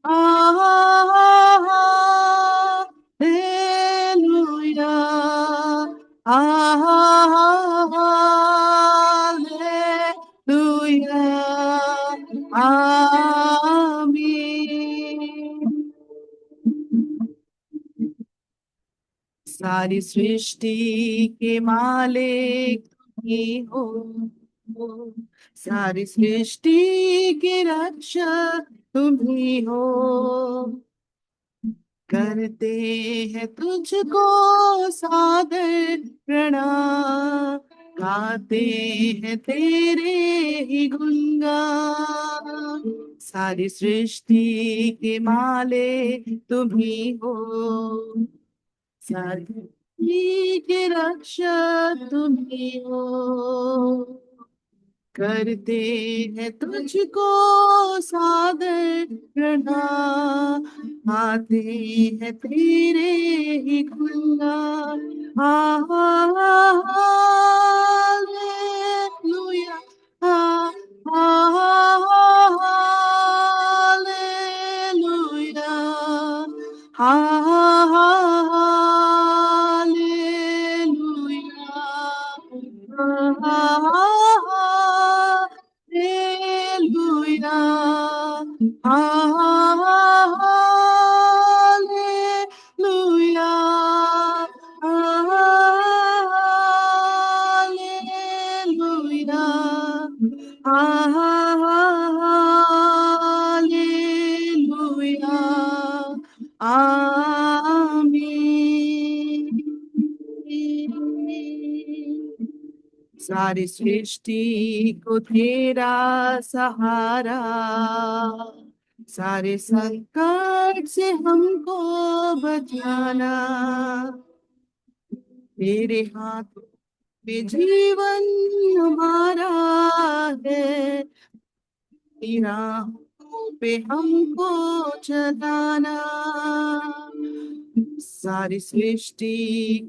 Hallelujah. Hallelujah. Amen. सारी सृष्टि के मालिक तुम ही हो, सारी सृष्टि के रक्षक तुम ही हो। करते हैं तुझको सादर प्रणाम, गाते हैं तेरे ही गुणगान। सारी सृष्टि के मालिक तुम ही हो, सारी के रक्षक तुम ही हो। करते हैं तुझको सादर प्रणाम, आते हैं तेरे ही गुणगान। हालेलुया, हालेलुया, आमीन। सारी सृष्टि को तेरा सहारा, सारे संकट से हमको बचाना। तेरे हाथ में जीवन हमारा है, तेरा पे हमको चलाना। सारी सृष्टि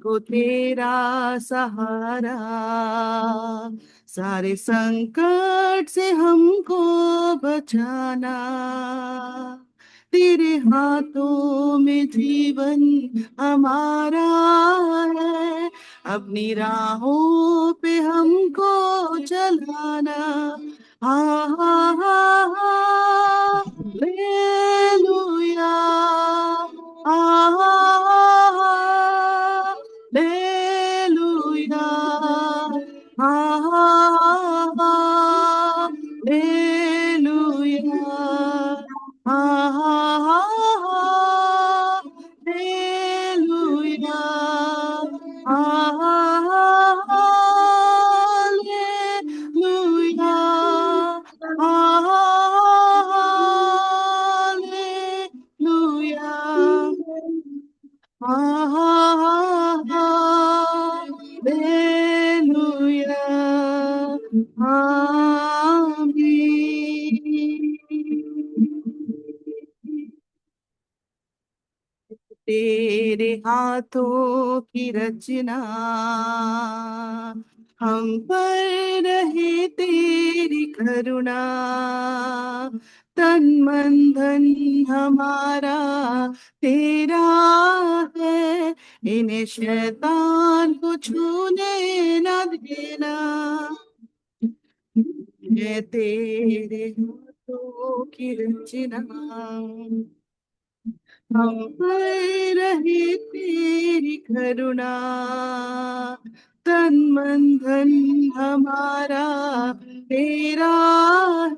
को तेरा सहारा, सारे संकट से हमको बचाना। तेरे हाथों में जीवन हमारा है, अपनी राहों पे हमको चलाना। हा हा हा हालेलुया, हा हा हालेलुया, हा हा हालेलुया, हा हा हालेलुया, हा हा हालेलुया, हालेलुया, हालेलुया, आमीन। तेरे हाथों की रचना, हम पर रहे तेरी करुणा। तन मन धन हमारा तेरा है, इन्हें शैतान को छूने न देना। ये तेरे हाथों की रचना, हम पर रहे तेरी करुणा। तन मन धन हमारा तेरा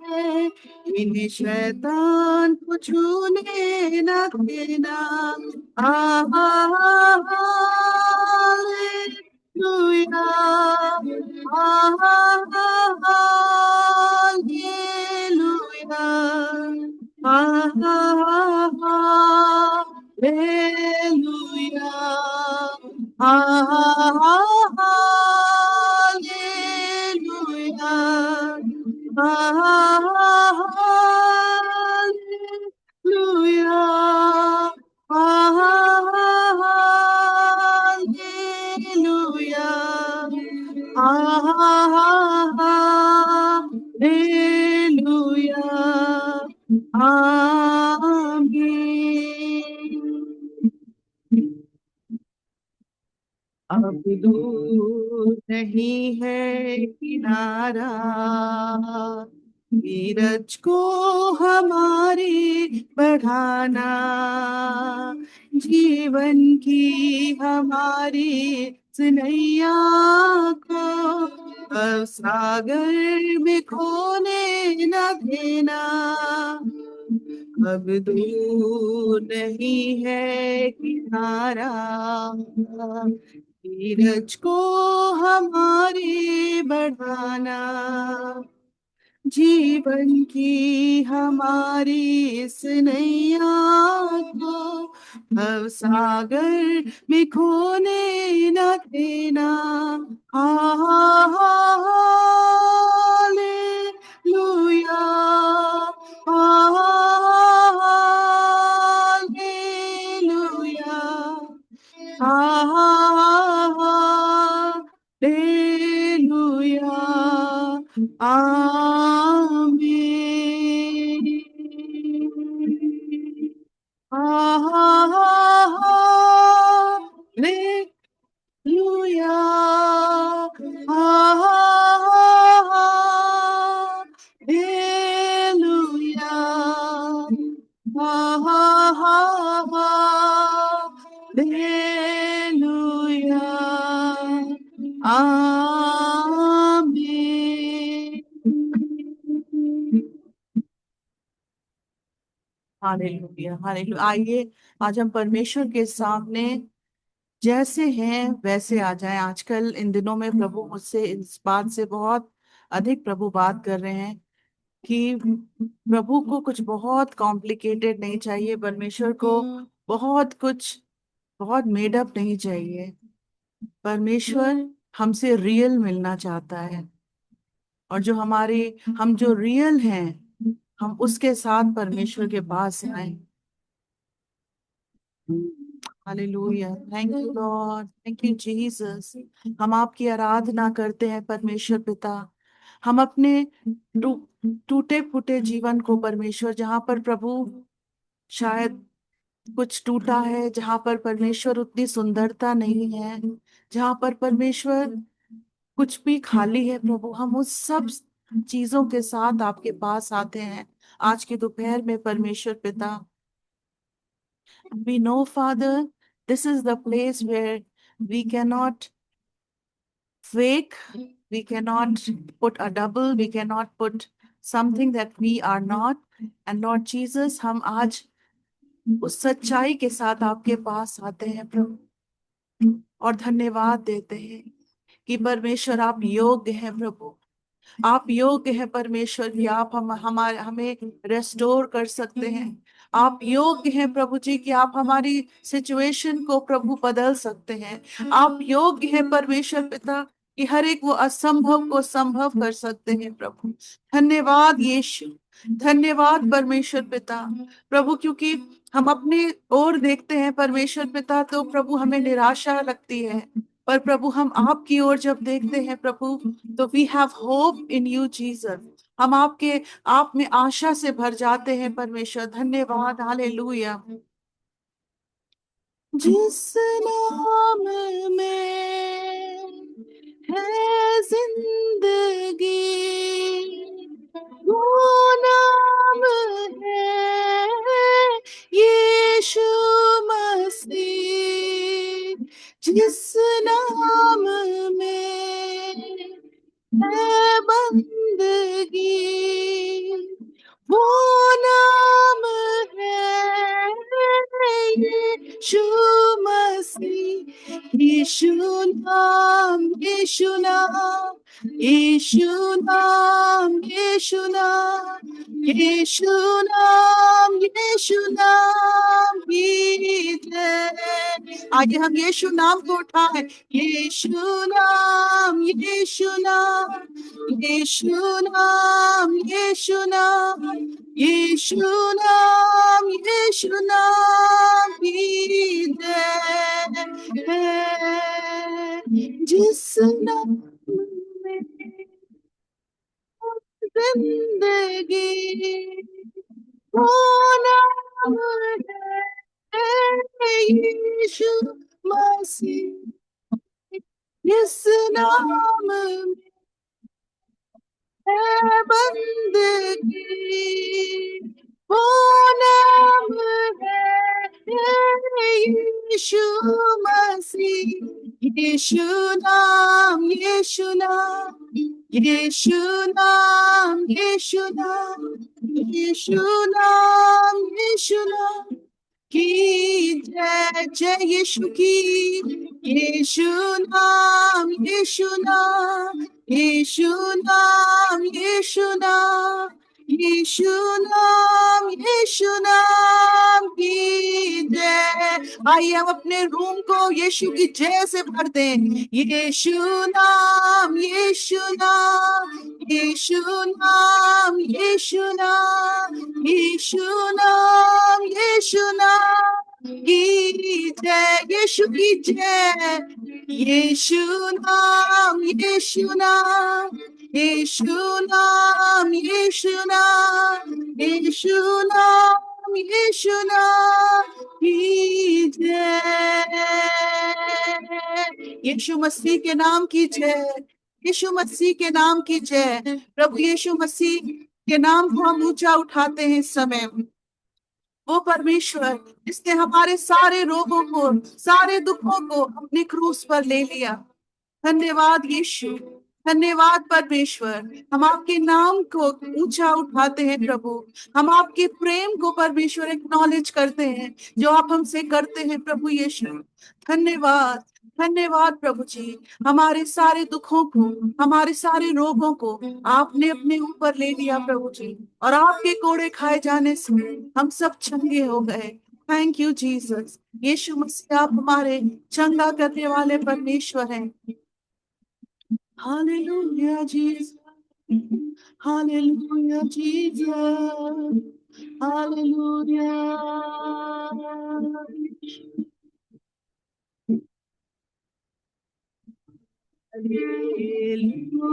है, इन्हें शैतान को छूने न देना। Hallelujah, Hallelujah. Amen. दूर नहीं है किनारा, नीरज को हमारी बढ़ाना, जीवन की हमारी सुनैया को अब सागर में खोने न देना। अब दूर नहीं है किनारा, नीरज को हमारे बढ़ाना, जीवन की हमारी इस नैया को भव सागर में खोने न देना। हा हा हा हालेलुया, हालेलुया, हा हा हालेलुया, आमीन। हा हा हालेलुया, हा हालेलुया, हा हालेलुया, आमीन। Hallelujah, hallelujah. आइए आज हम परमेश्वर के सामने जैसे हैं वैसे आ जाएं। आजकल इन दिनों में प्रभु मुझसे इस बात से बहुत अधिक प्रभु बात कर रहे हैं कि प्रभु को कुछ बहुत कॉम्प्लिकेटेड नहीं चाहिए, परमेश्वर को बहुत कुछ बहुत मेडअप नहीं चाहिए। परमेश्वर हमसे रियल मिलना चाहता है, और जो हमारे हम जो रियल हैं हम उसके साथ परमेश्वर के पास आए। Hallelujah, thank you Lord, thank you Jesus. हम आपकी आराधना करते हैं परमेश्वर पिता। हम अपने टूटे फूटे जीवन को परमेश्वर, जहां पर प्रभु शायद कुछ टूटा है, जहां पर परमेश्वर उतनी सुंदरता नहीं है, जहां पर परमेश्वर कुछ भी खाली है प्रभु, हम उस सब चीजों के साथ आपके पास आते हैं आज के दोपहर में परमेश्वर पिता। We know, Father, this is the place where we cannot fake, we cannot put a double, we cannot put something that we are not. And Lord Jesus, हम आज उस सच्चाई के साथ आपके पास आते हैं प्रभु, और धन्यवाद देते हैं कि परमेश्वर आप योग्य हैं प्रभु। आप योग्य हैं परमेश्वर कि आप हमारे हमें रेस्टोर कर सकते हैं। आप योग्य हैं प्रभु जी कि आप हमारी सिचुएशन को प्रभु बदल सकते हैं। आप योग्य हैं परमेश्वर पिता कि हर एक वो असंभव को संभव कर सकते हैं प्रभु। धन्यवाद यीशु, धन्यवाद परमेश्वर पिता प्रभु, क्योंकि हम अपने ओर देखते हैं परमेश्वर पिता तो प्रभु हमें निराशा लगती है, पर प्रभु हम आपकी ओर जब देखते हैं प्रभु तो we have hope in you Jesus. हम आपके आप में आशा से भर जाते हैं परमेश्वर। धन्यवाद, हालेलुया। जिस नाम में है जिंदगी, वो नाम है यीशु मसीह। जिस नाम में है बंदगी, वो नाम है यीशु मसीह। यीशु नाम, यीशु नाम, यीशु नाम, यीशु नाम, यीशु नाम, यीशु नाम की जय। आगे हम यीशु नाम को उठाएं। यीशु नाम, यीशु नाम, यीशु नाम, यीशु नाम, यीशु नाम, यीशु नाम की जय है। जिस नाम में जिंदगी, वो नाम है यीशु मसीह। इस नाम में है बंदगी, वो नाम है यीशु मसीह। यीशु नाम, यीशु नाम, यीशु नाम, यीशु नाम, यीशु नाम, यीशु नाम की जय, जय यीशु की। यीशु नाम, यीशु नाम, यीशु नाम, यीशु नाम, यीशु नाम, यीशु नाम की जय। आइए हम अपने रूम को यीशु की जय से भर दें। यीशु नाम, यीशु नाम, यीशु नाम, यीशु नाम, यीशु नाम, यीशु नाम की जय, यीशु की जय। यीशु नाम, यीशु नाम, यीशु नाम, यीशु नाम, यीशु नाम, यीशु नाम की जय। यीशु मसीह के नाम की जय, यीशु मसीह के नाम की जय। प्रभु यीशु मसीह के नाम को हम ऊंचा उठाते हैं इस समय। वो परमेश्वर जिसने हमारे सारे रोगों को, सारे दुखों को अपने क्रूस पर ले लिया। धन्यवाद यीशु, धन्यवाद परमेश्वर। हम आपके नाम को ऊंचा उठाते हैं प्रभु। हम आपके प्रेम को परमेश्वर एक्नॉलेज करते हैं जो आप हमसे करते हैं प्रभु यीशु। धन्यवाद, धन्यवाद प्रभु जी। हमारे सारे दुखों को, हमारे सारे रोगों को आपने अपने ऊपर ले लिया प्रभु जी, और आपके कोड़े खाए जाने से हम सब चंगे हो गए। Thank you Jesus. Yeshu Masih आप हमारे चंगा करने वाले परमेश्वर हैं। Hallelujah Jesus, hallelujah Jesus, hallelujah. Hallelujah.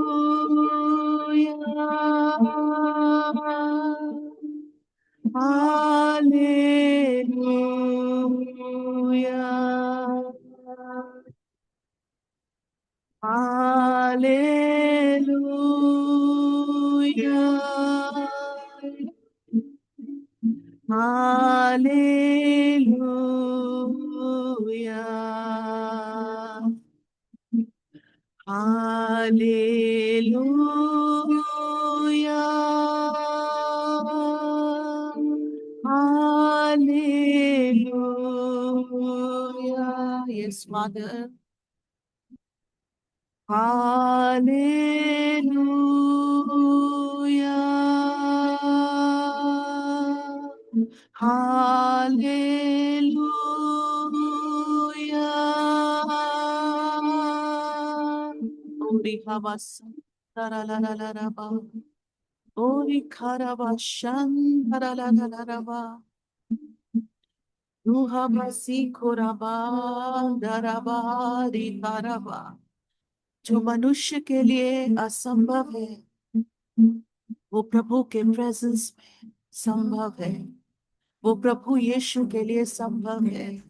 Hallelujah. Hallelujah. Hallelujah. Hallelujah. Yes, Father. Hallelujah. Hallelujah. Ori habas, la la la la la la ba. Ori karabashan, la la la la la la ba. Ruhabasi koraba, daraba, ri karaba. जो मनुष्य के लिए असंभव है वो प्रभु के presence में संभव है। वो प्रभु यीशु के लिए संभव है।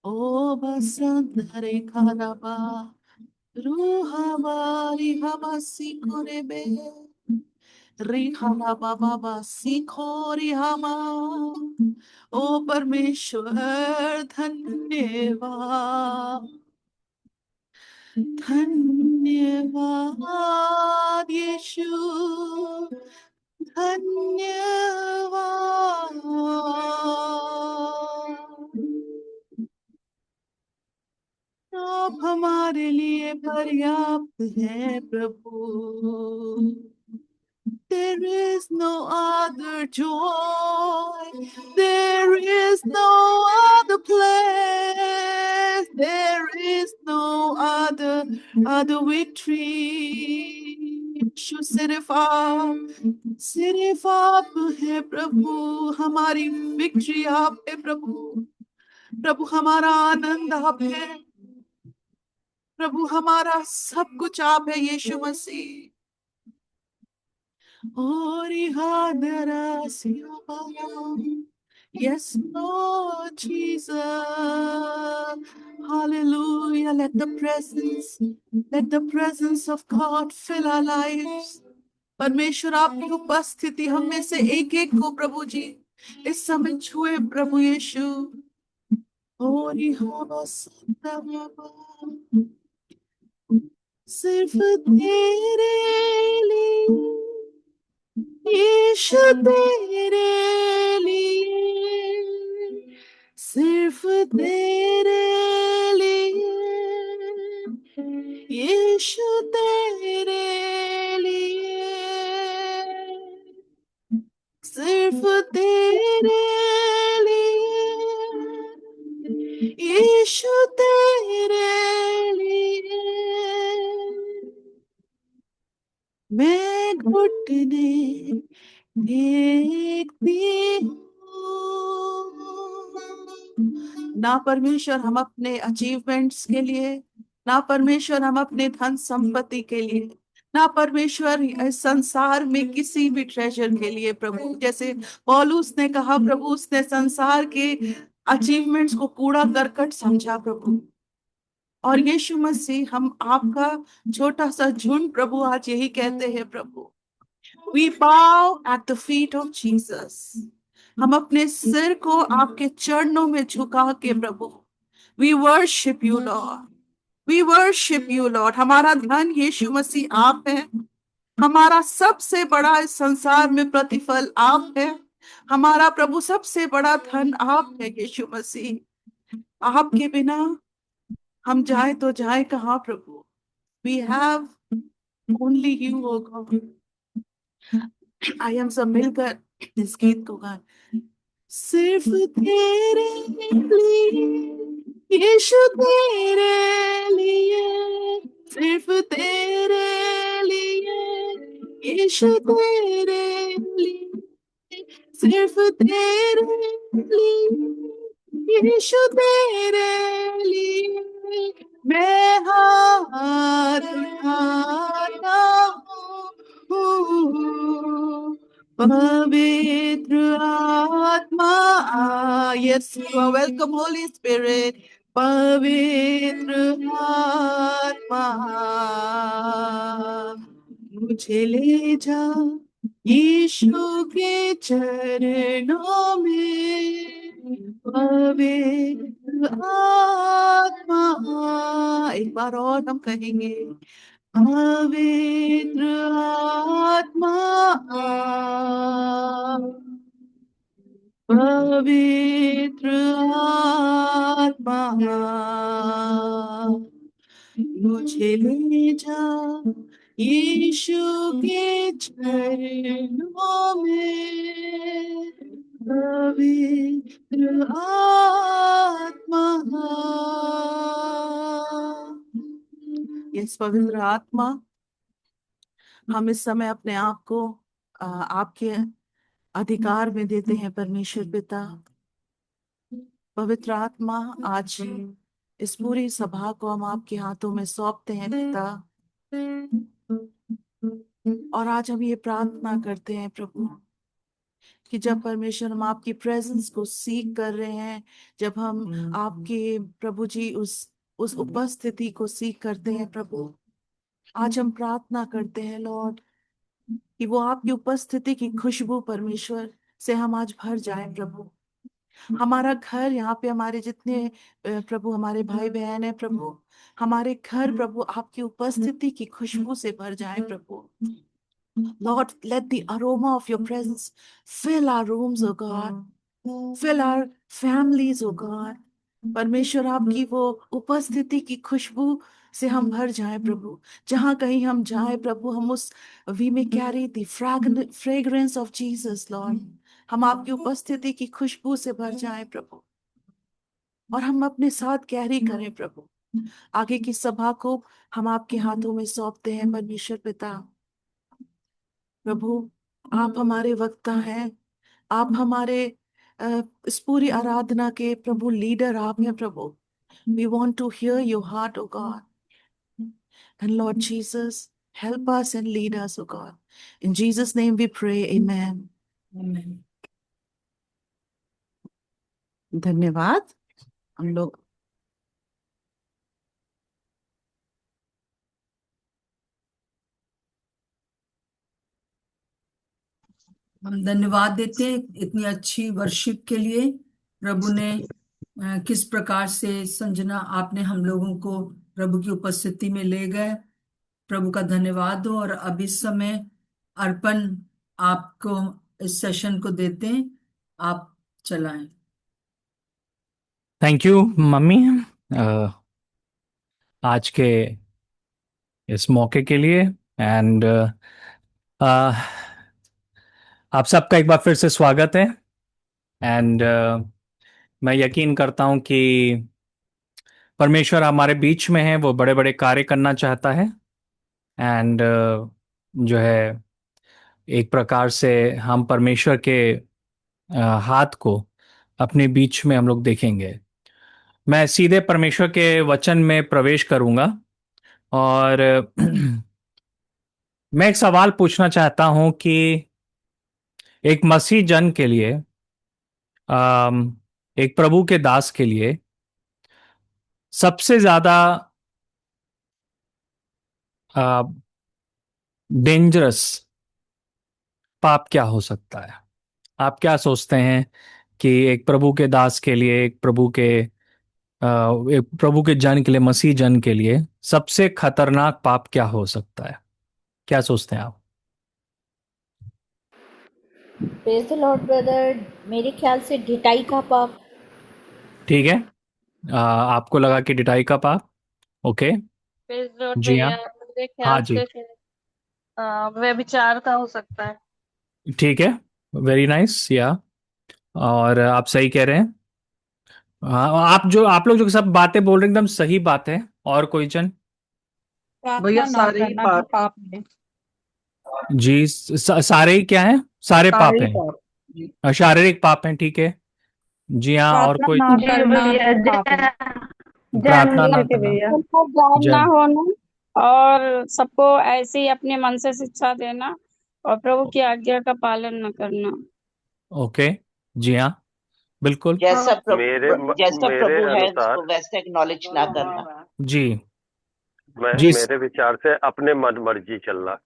ओ बसंत हरे खाराबा, रूहाबारी हमासी कोरेबे, रिहाना बाबा बासी खोरी हमा। ओ परमेश्वर धन्यवाद, धन्यवाद यीशु, धन्यवाद। आप हमारे लिए पर्याप्त है प्रभु। There is no other joy. There is no other place. There is no other victory. यीशु सिर्फ आप है प्रभु। हमारी विक्ट्री आप है प्रभु। प्रभु हमारा आनंद आप है प्रभु। हमारा सब कुछ आप है यीशु मसीह। Ori hadara siobara, Yes, Lord Jesus. Hallelujah. Let the presence of God fill our lives. परमेश्वर आपकी उपस्थिति हम में से एक एक को प्रभु जी इस समय छुए प्रभु यीशु होरी हो सिर्फ तेरे लिए यीशु तेरे लिए सिर्फ तेरे लिए यीशु तेरे लिए सिर्फ तेरे लिए यीशु तेरे लिए मैं घुटने देखती हूँ ना परमेश्वर हम अपने अचीवमेंट्स के लिए ना परमेश्वर हम अपने धन संपत्ति के लिए ना परमेश्वर इस संसार में किसी भी ट्रेजर के लिए प्रभु जैसे पौलुस ने कहा प्रभु उसने संसार के अचीवमेंट्स को कूड़ा करकट समझा प्रभु और यीशु मसीह हम आपका छोटा सा झुंड प्रभु आज यही कहते हैं प्रभु We bow at the feet of Jesus. हम अपने सिर को आपके चरणों में झुका के प्रभु We worship you, Lord. We worship you, Lord. हमारा धन यीशु मसीह आप है हमारा सबसे बड़ा इस संसार में प्रतिफल आप है हमारा प्रभु सबसे बड़ा धन आप है यीशु मसीह आपके बिना हम जाए तो जाए कहाँ प्रभु We have only you, O God. आई हम सब मिलकर इस गीत को गाएं सिर्फ तेरे लिए यीशु तेरे लिए सिर्फ तेरे लिए यीशु तेरे लिए सिर्फ तेरे लिए यीशु तेरे लिए मैं हाथ उठाता हूँ पवित्र आत्मा yes you are welcome Holy Spirit पवित्र आत्मा मुझे ले जा यीशु के चरणों में पवित्र आत्मा एक बार और हम कहेंगे पवित्र आत्मा पवित्र आत्मा मुझे ले जा यीशु के चरणों में पवित्र आत्मा यस पवित्र आत्मा हम इस समय अपने आप को आपके अधिकार में देते हैं परमेश्वर पिता पवित्र आत्मा आज इस पूरी सभा को हम आपके हाथों में सौंपते हैं पिता और आज हम ये प्रार्थना करते हैं प्रभु कि जब परमेश्वर हम आपकी प्रेजेंस को सीख कर रहे हैं जब हम आपके प्रभु जी उस उपस्थिति को सीख करते हैं प्रभु आज हम प्रार्थना करते हैं लॉर्ड कि वो आपकी उपस्थिति की खुशबू परमेश्वर से हम आज भर जाएं प्रभु हमारा घर यहाँ पे हमारे जितने प्रभु हमारे भाई बहन है प्रभु हमारे घर प्रभु आपकी उपस्थिति की खुशबू से भर जाए प्रभु Lord, let the aroma of your presence fill our rooms, oh God. Fill our families, oh God. परमेश्वर आपकी वो उपस्थिति की खुशबू से हम भर जाएं प्रभु जहां कहीं हम जाएं प्रभु हम उस we may carry the fragrance of Jesus, Lord. हम आपकी उपस्थिति की खुशबू से भर जाएं प्रभु और हम अपने साथ कैरी करें प्रभु आगे की सभा को हम आपके हाथों में सौंपते हैं परमेश्वर पिता प्रभु आप हमारे वक्ता हैं आप हमारे इस पूरी आराधना के प्रभु लीडर आप हैं प्रभु we want to hear your heart oh God and Lord Jesus help us and lead us oh God in Jesus name we pray amen. धन्यवाद। हम लोग हम धन्यवाद देते हैं इतनी अच्छी वर्शिप के लिए। प्रभु ने किस प्रकार से संजना आपने हम लोगों को प्रभु की उपस्थिति में ले गए। प्रभु का धन्यवाद हो। और अब इस समय अर्पण आपको इस सेशन को देते हैं, आप चलाएं। थैंक यू मम्मी, आज के इस मौके के लिए। एंड आप सबका एक बार फिर से स्वागत है। एंड मैं यकीन करता हूं कि परमेश्वर हमारे बीच में है, वो बड़े बड़े कार्य करना चाहता है। एंड जो है एक प्रकार से हम परमेश्वर के हाथ को अपने बीच में हम लोग देखेंगे। मैं सीधे परमेश्वर के वचन में प्रवेश करूंगा। और मैं एक सवाल पूछना चाहता हूं कि एक मसीह जन के लिए, एक प्रभु के दास के लिए सबसे ज्यादा डेंजरस पाप क्या हो सकता है? आप क्या सोचते हैं कि एक प्रभु के दास के लिए, एक प्रभु के जन के लिए, मसीह जन के लिए सबसे खतरनाक पाप क्या हो सकता है? क्या सोचते हैं आप? Praise the Lord brother. मेरे ख्याल से ढिठाई का पाप। ठीक है, आपको लगा कि डिटाई का पाप। ओके। प्रेज लॉर्ड जी हाँ। भैया, मेरे हाँ ख्याल जी, से फिर व्यभिचार का हो सकता है। ठीक है, वेरी नाइस या। और आप सही कह रहे हैं। हाँ, आप लोग जो सब बातें बोल रहे हैं एकदम सही बात है। और कोई जन? भैया प्रार्थना ना सारे ही करना भी पाप, पाप है। जी, सारे ही क्या हैं? सारे सारे पाप ही हैं। पाप जी। शारीरिक पाप हैं, ठीक है। जी हाँ, और प्रार्थना कोई? ना जी करना भैया, भी पाप है। प्रार्थना ना जन्म सबके करना। भैया उनको ज्ञान ना जन होना और सबको ऐसे ही अपने मन से शिक्षा देना और प्रभु की आज्ञा का पालन न करना। ओके। जी हाँ, बिल्कुल। जैसा मेरे प्रभु है अनुसार, उसको वैसे एक्नॉलेज ना करना। जी जी। मेरे विचार से अपने मन मर्जी चलना।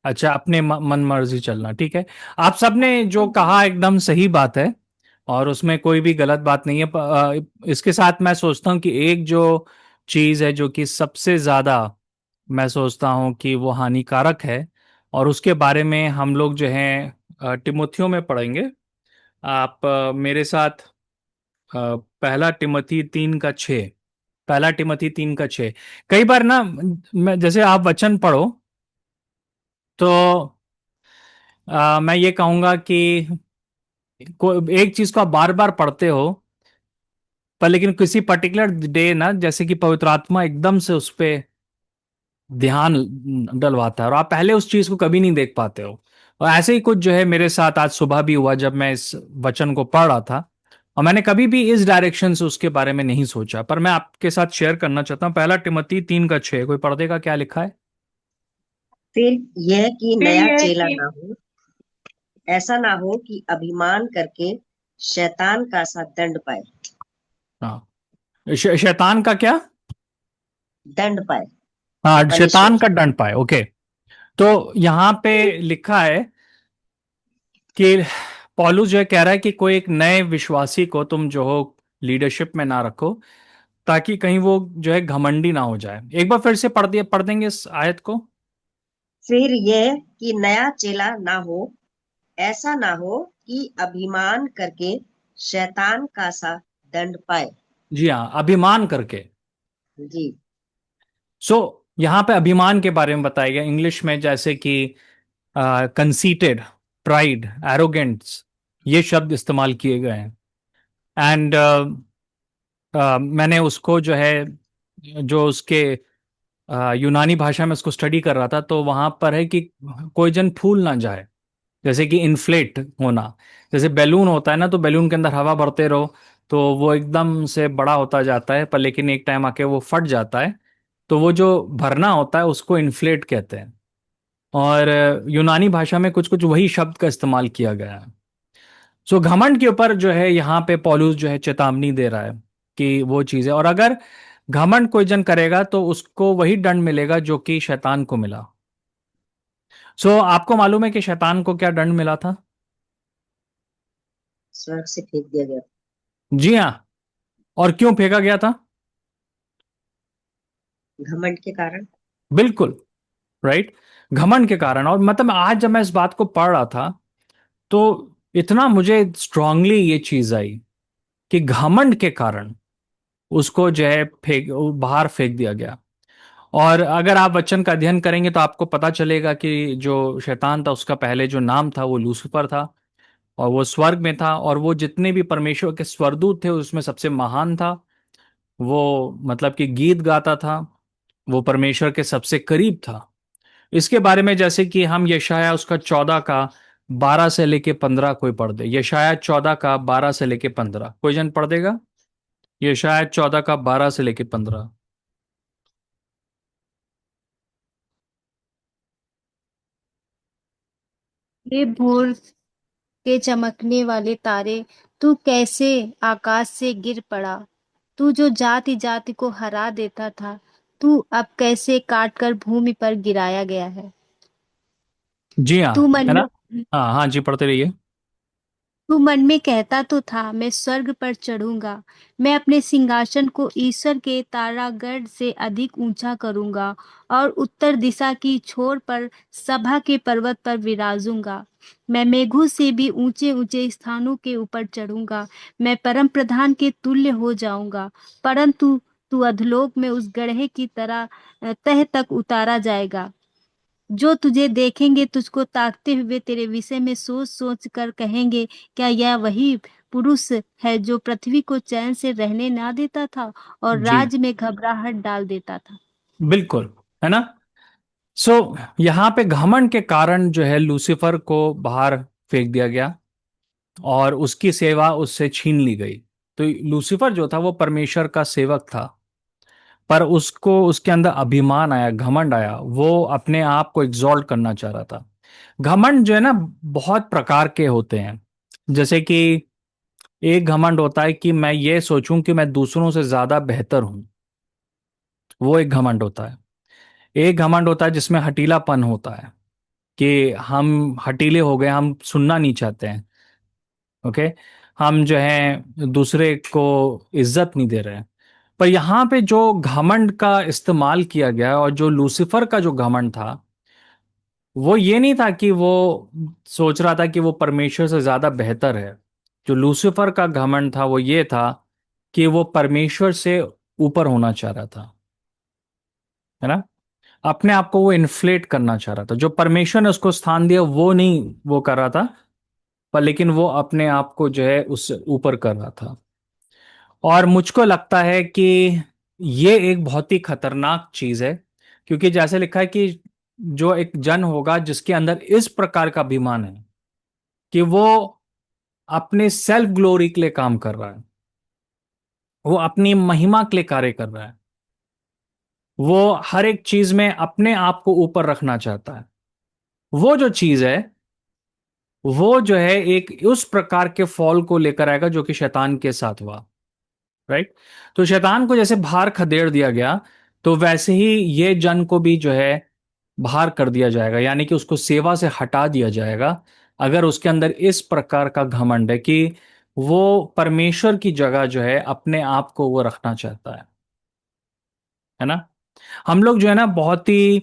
अच्छा, अपने मन मर्जी चलना, ठीक है। आप सबने जो कहा एकदम सही बात है, और उसमें कोई भी गलत बात नहीं है। इसके साथ मैं सोचता हूँ कि एक जो चीज है जो कि सबसे ज्यादा मैं सोचता हूँ कि वो हानिकारक है, और उसके बारे में हम लोग जो है टिमोथियो में पढ़ेंगे। आप मेरे साथ पहला टिमोथी 3:6। पहला टिमोथी 3:6। कई बार ना, मैं जैसे आप वचन पढ़ो तो मैं ये कहूंगा कि एक चीज को आप बार बार पढ़ते हो, पर लेकिन किसी पर्टिकुलर डे ना, जैसे कि पवित्र आत्मा एकदम से उस पे ध्यान डलवाता है, और आप पहले उस चीज को कभी नहीं देख पाते हो। और ऐसे ही कुछ जो है मेरे साथ आज सुबह भी हुआ, जब मैं इस वचन को पढ़ रहा था, और मैंने कभी भी इस डायरेक्शन से उसके बारे में नहीं सोचा, पर मैं आपके साथ शेयर करना चाहता हूँ। पहला टिमोथी 3:6, कोई पढ़ देगा क्या लिखा है? फिर यह कि फिर नया यह चेला कि ना हो, ऐसा ना हो कि अभिमान करके शैतान का सा दंड पाए। हाँ, शैतान का क्या? दंड पाए, हाँ, शैतान पनिशमेंट। का दंड पाए। ओके। तो यहाँ पे लिखा है कि पौलुस जो है कह रहा है कि कोई एक नए विश्वासी को तुम जो हो लीडरशिप में ना रखो, ताकि कहीं वो जो है घमंडी ना हो जाए। एक बार फिर से पढ़ देंगे इस आयत को। फिर यह कि नया चेला ना हो, ऐसा ना हो कि अभिमान करके शैतान का सा दंड पाए। जी हाँ, अभिमान करके। जी। सो यहाँ पे अभिमान के बारे में बताया गया, इंग्लिश में जैसे कि कंसीटेड, प्राइड, एरोगेंस, ये शब्द इस्तेमाल किए गए हैं। एंड मैंने उसको जो है, जो उसके यूनानी भाषा में उसको स्टडी कर रहा था, तो वहां पर है कि कोई जन फूल ना जाए। जैसे कि इन्फ्लेट होना, जैसे बैलून होता है ना, तो बैलून के अंदर हवा भरते रहो तो वो एकदम से बड़ा होता जाता है, पर लेकिन एक टाइम आके वो फट जाता है। तो वो जो भरना होता है उसको इन्फ्लेट कहते हैं। और यूनानी भाषा में कुछ कुछ वही शब्द का इस्तेमाल किया गया है। सो घमंड के ऊपर जो है यहाँ पे पौलुस जो है चेतावनी दे रहा है कि वो चीज है, और अगर घमंड कोई जन करेगा तो उसको वही दंड मिलेगा जो कि शैतान को मिला। सो आपको मालूम है कि शैतान को क्या दंड मिला था? स्वर्ग से फेंक दिया गया। जी हाँ। और क्यों फेंका गया था? घमंड के कारण। बिल्कुल राइट, घमंड के कारण। और मतलब आज जब मैं इस बात को पढ़ रहा था तो इतना मुझे स्ट्रांगली ये चीज आई कि घमंड के कारण उसको जो है बाहर फेंक दिया गया। और अगर आप वचन का अध्ययन करेंगे तो आपको पता चलेगा कि जो शैतान था उसका पहले जो नाम था वो लूसीफर था, और वो स्वर्ग में था, और वो जितने भी परमेश्वर के स्वर्गदूत थे उसमें सबसे महान था। वो मतलब कि गीत गाता था, वो परमेश्वर के सबसे करीब था। इसके बारे में जैसे कि हम यशाया उसका 14 का 12 से लेके 15 कोई पढ़ दे। यशाया 14 का 12 से लेके 15 कोई जन पढ़ देगा? यशाया 14 का 12 से लेके 15। हे भोर के चमकने वाले तारे, तू कैसे आकाश से गिर पड़ा। तू जो जाति जाति को हरा देता था, तू अब कैसे काट कर भूमि पर गिराया गया है। जी हाँ, तू मन है में ना? हाँ हाँ जी, पढ़ते रहिए। तू मन में कहता तो था, मैं स्वर्ग पर चढ़ूंगा, मैं अपने सिंहासन को ईश्वर के तारागढ़ से अधिक ऊंचा करूंगा और उत्तर दिशा की छोर पर सभा के पर्वत पर विराजूंगा। मैं मेघों से भी ऊंचे ऊंचे स्थानों के ऊपर चढ़ूंगा, मैं परम प्रधान के तुल्य हो जाऊंगा। परंतु तू अधोलोक में उस गड्ढे की तरह तह तक उतारा जाएगा। जो तुझे देखेंगे तुझको ताकते हुए तेरे विषय में सोच सोच कर कहेंगे, क्या यह वही पुरुष है जो पृथ्वी को चैन से रहने ना देता था और जी राज्य में घबराहट डाल देता था। बिल्कुल, है ना? सो यहाँ पे घमंड के कारण जो है लूसीफर को बाहर फेंक दिया गया और उसकी सेवा उससे छीन ली गई। तो लूसीफर जो था वो परमेश्वर का सेवक था, पर उसको उसके अंदर अभिमान आया, घमंड आया, वो अपने आप को एग्जॉल्ट करना चाह रहा था। घमंड जो है ना बहुत प्रकार के होते हैं। जैसे कि एक घमंड होता है कि मैं ये सोचूं कि मैं दूसरों से ज्यादा बेहतर हूं, वो एक घमंड होता है। एक घमंड होता है जिसमें हटीलापन होता है कि हम हटीले हो गए, हम सुनना नहीं चाहते हैं। ओके, हम जो है दूसरे को इज्जत नहीं दे रहे हैं। पर यहाँ पे जो घमंड का इस्तेमाल किया गया है और जो लूसीफर का जो घमंड था, वो ये नहीं था कि वो सोच रहा था कि वो परमेश्वर से ज्यादा बेहतर है। जो लूसीफर का घमंड था वो ये था कि वो परमेश्वर से ऊपर होना चाह रहा था, है ना? अपने आप को वो इन्फ्लेट करना चाह रहा था। जो परमेश्वर ने उसको स्थान दिया वो नहीं वो कर रहा था, पर लेकिन वो अपने आप को जो है उससे ऊपर कर रहा था। और मुझको लगता है कि ये एक बहुत ही खतरनाक चीज है, क्योंकि जैसे लिखा है कि जो एक जन होगा जिसके अंदर इस प्रकार का अभिमान है कि वो अपने सेल्फ ग्लोरी के लिए काम कर रहा है, वो अपनी महिमा के लिए कार्य कर रहा है, वो हर एक चीज में अपने आप को ऊपर रखना चाहता है, वो जो चीज है वो जो है एक उस प्रकार के फॉल को लेकर आएगा जो कि शैतान के साथ हुआ। राइट? तो शैतान को जैसे बाहर खदेड़ दिया गया, तो वैसे ही ये जन को भी जो है बाहर कर दिया जाएगा, यानी कि उसको सेवा से हटा दिया जाएगा अगर उसके अंदर इस प्रकार का घमंड है कि वो परमेश्वर की जगह जो है अपने आप को वो रखना चाहता है ना? हम लोग जो है ना बहुत ही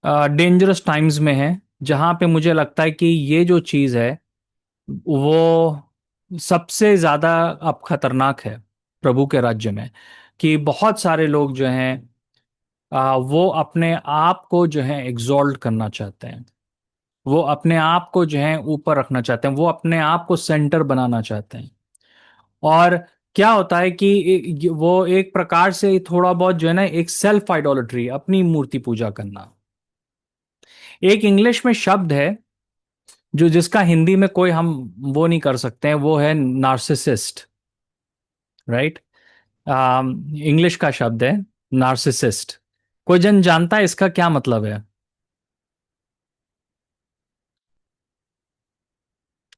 डेंजरस टाइम्स में हैं, जहां पे मुझे लगता है कि ये जो चीज है वो सबसे ज्यादा अब खतरनाक है प्रभु के राज्य में, कि बहुत सारे लोग जो हैं वो अपने आप को जो है एग्जॉल्ट करना चाहते हैं, वो अपने आप को जो है ऊपर रखना चाहते हैं, वो अपने आप को सेंटर बनाना चाहते हैं। और क्या होता है कि वो एक प्रकार से थोड़ा बहुत जो है ना एक सेल्फ आइडोलेट्री, अपनी मूर्ति पूजा करना। एक इंग्लिश में शब्द है जो जिसका हिंदी में कोई हम वो नहीं कर सकते हैं, वो है नार्सिसिस्ट। राइट? इंग्लिश का शब्द है नार्सिसिस्ट। कोई जन जानता है इसका क्या मतलब है?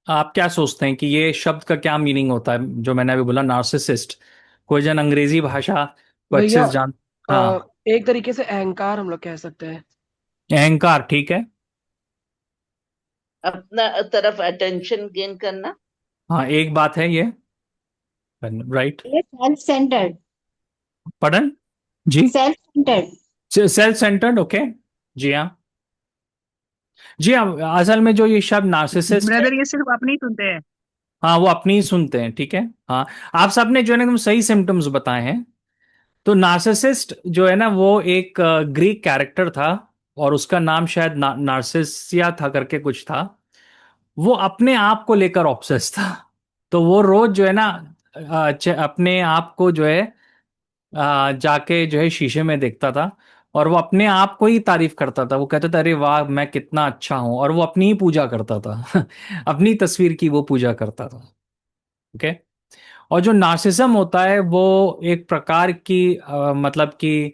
आप क्या सोचते हैं कि ये शब्द का क्या मीनिंग होता है, जो मैंने अभी बोला नार्सिसिस्ट? कोई जन अंग्रेजी भाषा को अच्छे भैया से जान। हाँ। एक तरीके से अहंकार हम लोग कह सकते हैं। अहंकार, ठीक है। अपना तरफ अटेंशन गेन करना। हाँ, एक बात है ये। राइट। ये सेल्फ सेंटर्ड। पढ़न जी। Self centered. Self centered, okay. जी हाँ। जी हाँ, असल में जो ये शब्द नार्सिसिस्ट है, ब्रदर ये सिर्फ अपने ही सुनते हैं। हाँ वो अपनी ही सुनते हैं, ठीक है। हाँ, आप सबने जो है ना एकदम सही सिम्टम्स बताए हैं। तो नार्सिसिस्ट जो है ना वो एक ग्रीक कैरेक्टर था, और उसका नाम शायद नार्सिसिया था करके कुछ था। वो अपने आप को लेकर ऑब्सेस था। तो वो रोज जो है ना अपने आप को जो है जाके जो है शीशे में देखता था, और वो अपने आप को ही तारीफ करता था। वो कहता था, अरे वाह मैं कितना अच्छा हूं, और वो अपनी ही पूजा करता था। अपनी तस्वीर की वो पूजा करता था। ओके। और जो नार्सिसम होता है वो एक प्रकार की मतलब कि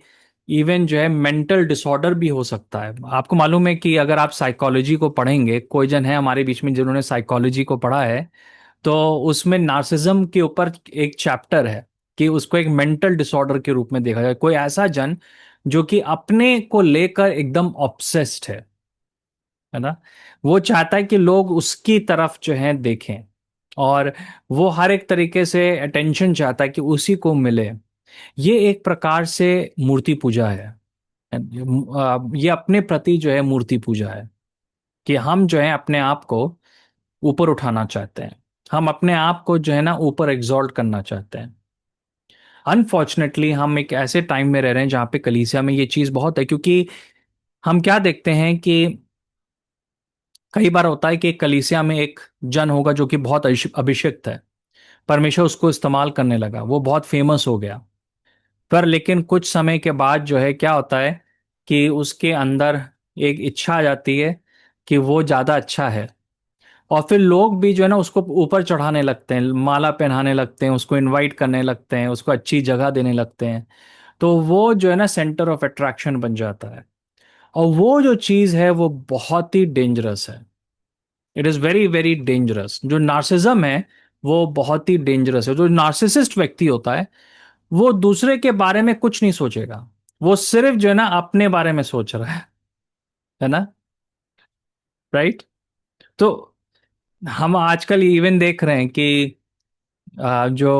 इवन जो है मेंटल डिसऑर्डर भी हो सकता है। आपको मालूम है कि अगर आप साइकोलॉजी को पढ़ेंगे, कोई जन है हमारे बीच में जिन्होंने साइकोलॉजी को पढ़ा है, तो उसमें नार्सिसम के ऊपर एक चैप्टर है कि उसको एक मेंटल डिसऑर्डर के रूप में देखा जाए। कोई ऐसा जन जो कि अपने को लेकर एकदम ऑब्सेस्ड है ना। वो चाहता है कि लोग उसकी तरफ जो है देखें, और वो हर एक तरीके से अटेंशन चाहता है कि उसी को मिले। ये एक प्रकार से मूर्ति पूजा है। ये अपने प्रति जो है मूर्ति पूजा है, कि हम जो है अपने आप को ऊपर उठाना चाहते हैं। हम अपने आप को जो है ना ऊपर एग्जॉल्ट करना चाहते हैं। अनफॉर्चुनेटली हम एक ऐसे टाइम में रह रहे हैं जहाँ पे कलीसिया में ये चीज़ बहुत है, क्योंकि हम क्या देखते हैं कि कई बार होता है कि एक कलीसिया में एक जन होगा जो कि बहुत अभिषिक्त है, परमेश्वर उसको इस्तेमाल करने लगा, वो बहुत फेमस हो गया। पर लेकिन कुछ समय के बाद जो है क्या होता है कि उसके अंदर एक इच्छा आ जाती है कि वो ज़्यादा अच्छा है, और फिर लोग भी जो है ना उसको ऊपर चढ़ाने लगते हैं, माला पहनाने लगते हैं, उसको इनवाइट करने लगते हैं, उसको अच्छी जगह देने लगते हैं। तो वो जो है ना सेंटर ऑफ अट्रैक्शन बन जाता है। और वो जो चीज़ है वो बहुत ही डेंजरस है। It is very very dangerous. जो नार्सिज्म है वो बहुत ही डेंजरस है। जो नार्सिसिस्ट व्यक्ति होता है वो दूसरे के बारे में कुछ नहीं सोचेगा, वो सिर्फ जो है ना अपने बारे में सोच रहा है ना। राइट। तो हम आजकल इवन देख रहे हैं कि जो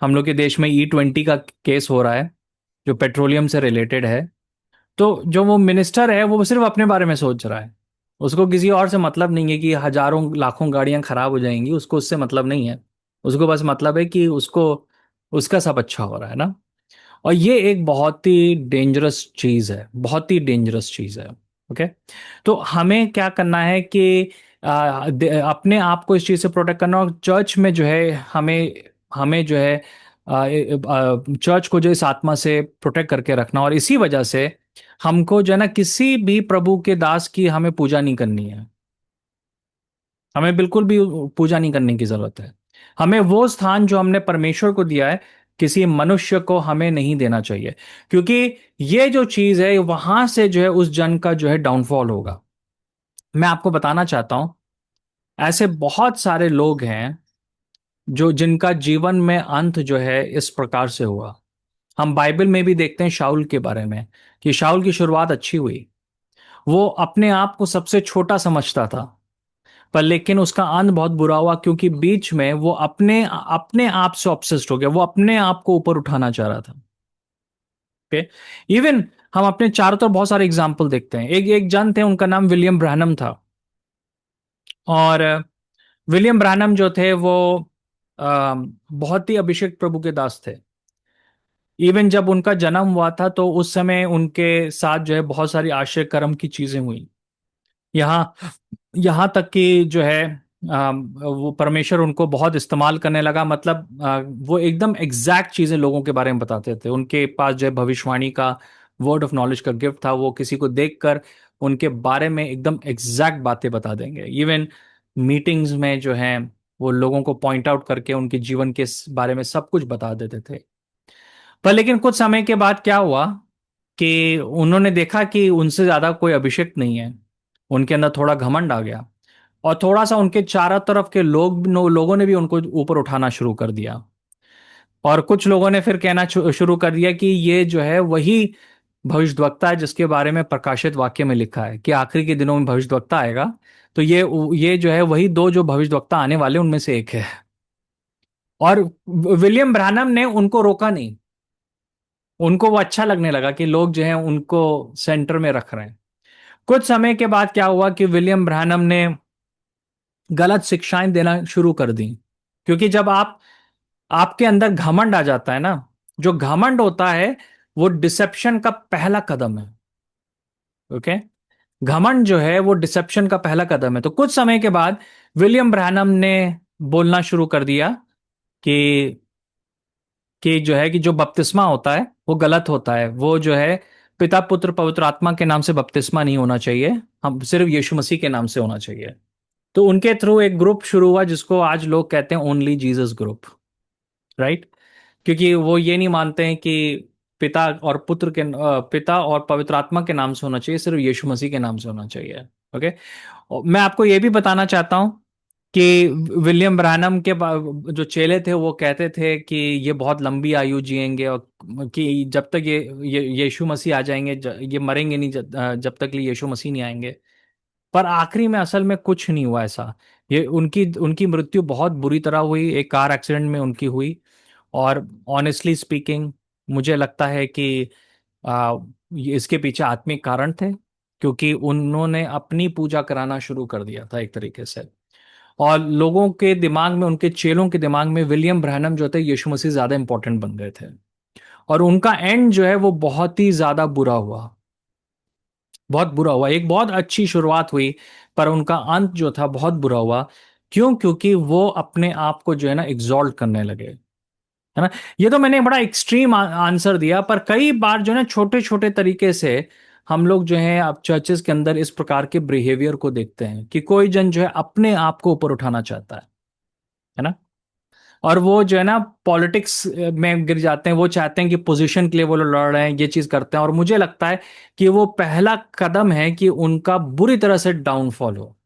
हम लोग के देश में E20 का केस हो रहा है, जो पेट्रोलियम से रिलेटेड है। तो जो वो मिनिस्टर है वो सिर्फ अपने बारे में सोच रहा है, उसको किसी और से मतलब नहीं है कि हजारों लाखों गाड़ियां खराब हो जाएंगी, उसको उससे मतलब नहीं है। उसको बस मतलब है कि उसको उसका सब अच्छा हो रहा है ना। और ये एक बहुत ही डेंजरस चीज है, बहुत ही डेंजरस चीज है। ओके। तो हमें क्या करना है कि अपने आप को इस चीज से प्रोटेक्ट करना, और चर्च में जो है हमें हमें जो है चर्च को जो इस आत्मा से प्रोटेक्ट करके रखना। और इसी वजह से हमको जो है ना किसी भी प्रभु के दास की हमें पूजा नहीं करनी है। हमें बिल्कुल भी पूजा नहीं करने की जरूरत है। हमें वो स्थान जो हमने परमेश्वर को दिया है किसी मनुष्य को हमें नहीं देना चाहिए, क्योंकि ये जो चीज है वहां से जो है उस जन का जो है डाउनफॉल होगा। मैं आपको बताना चाहता हूं, ऐसे बहुत सारे लोग हैं जो जिनका जीवन में अंत जो है इस प्रकार से हुआ। हम बाइबल में भी देखते हैं शाऊल के बारे में, कि शाऊल की शुरुआत अच्छी हुई। वो अपने आप को सबसे छोटा समझता था, पर लेकिन उसका अंत बहुत बुरा हुआ, क्योंकि बीच में वो अपने अपने आप से ऑब्सेस्ड हो गया, वो अपने आप को ऊपर उठाना चाह रहा था। ओके। इवन हम अपने चारों तरफ बहुत सारे एग्जाम्पल देखते हैं। एक एक जन थे, उनका नाम विलियम ब्रैनम था। और विलियम ब्रैनम जो थे वो बहुत ही अभिषेक प्रभु के दास थे। इवन जब उनका जन्म हुआ था तो उस समय उनके साथ जो है बहुत सारी आश्चर्य कर्म की चीजें हुई। यहाँ यहाँ तक कि जो है वो परमेश्वर उनको बहुत इस्तेमाल करने लगा। मतलब वो एकदम एग्जैक्ट चीजें लोगों के बारे में बताते थे। उनके पास जो है भविष्यवाणी का, वर्ड ऑफ नॉलेज का गिफ्ट था। वो किसी को देखकर उनके बारे में एकदम एग्जैक्ट बातें बता देंगे। इवन मीटिंग्स में जो है वो लोगों को पॉइंट आउट करके उनके जीवन के बारे में सब कुछ बता देते थे। पर लेकिन कुछ समय के बाद क्या हुआ कि उन्होंने देखा कि उनसे ज्यादा कोई अभिषेक नहीं है, उनके अंदर थोड़ा घमंड आ गया। और थोड़ा सा उनके चारों तरफ के लोगों ने भी उनको ऊपर उठाना शुरू कर दिया। और कुछ लोगों ने फिर कहना शुरू कर दिया कि ये जो है वही भविष्यद्वक्ता है जिसके बारे में प्रकाशित वाक्य में लिखा है कि आखिरी के दिनों में भविष्यद्वक्ता आएगा। तो ये जो है वही दो जो भविष्यद्वक्ता आने वाले उनमें से एक है। और विलियम ब्रैनम ने उनको रोका नहीं। उनको वो अच्छा लगने लगा कि लोग जो है उनको सेंटर में रख रहे हैं। कुछ समय के बाद क्या हुआ कि विलियम ब्रैनम ने गलत शिक्षाएं देना शुरू कर दी। क्योंकि जब आपके अंदर घमंड आ जाता है ना, जो घमंड होता है वो डिसेप्शन का पहला कदम है। ओके, घमंड जो है वो डिसेप्शन का पहला कदम है। तो कुछ समय के बाद विलियम ब्रैनम ने बोलना शुरू कर दिया कि जो है कि जो बपतिस्मा होता है वो गलत होता है। वो जो है पिता पुत्र पवित्र आत्मा के नाम से बपतिस्मा नहीं होना चाहिए, हम सिर्फ यीशु मसीह के नाम से होना चाहिए। तो उनके थ्रू एक ग्रुप शुरू हुआ जिसको आज लोग कहते हैं ओनली जीसस ग्रुप, राइट। क्योंकि वो ये नहीं मानते हैं कि पिता और पवित्र आत्मा के नाम से होना चाहिए, सिर्फ यीशु मसीह के नाम से होना चाहिए। ओके, मैं आपको ये भी बताना चाहता हूं कि विलियम ब्रैनम के जो चेले थे वो कहते थे कि ये बहुत लंबी आयु जिएंगे और कि जब तक ये यीशु मसीह आ जाएंगे ये मरेंगे नहीं, जब तक यीशु मसीह नहीं आएंगे। पर आखिरी में असल में कुछ नहीं हुआ ऐसा। ये उनकी उनकी मृत्यु बहुत बुरी तरह हुई, एक कार एक्सीडेंट में उनकी हुई। और ऑनेस्टली स्पीकिंग मुझे लगता है कि इसके पीछे आत्मिक कारण थे, क्योंकि उन्होंने अपनी पूजा कराना शुरू कर दिया था एक तरीके से। और लोगों के दिमाग में, उनके चेलों के दिमाग में विलियम ब्रैनम जो थे यीशु मसीह ज्यादा इंपॉर्टेंट बन गए थे। और उनका एंड जो है वो बहुत ही ज्यादा बुरा हुआ, बहुत बुरा हुआ। एक बहुत अच्छी शुरुआत हुई पर उनका अंत जो था बहुत बुरा हुआ। क्यों? क्योंकि वो अपने आप को जो है ना एग्जॉल्ट करने लगे, है ना। ये तो मैंने बड़ा एक्सट्रीम आंसर दिया, पर कई बार जो है ना छोटे छोटे तरीके से हम लोग जो है अब चर्चेस के अंदर इस प्रकार के बिहेवियर को देखते हैं कि कोई जन जो है अपने आप को ऊपर उठाना चाहता है ना। और वो जो है ना पॉलिटिक्स में गिर जाते हैं, वो चाहते हैं कि पोजीशन के लिए वो लोग लड़ रहे हैं, ये चीज करते हैं। और मुझे लगता है कि वो पहला कदम है कि उनका बुरी तरह से डाउनफॉल हो,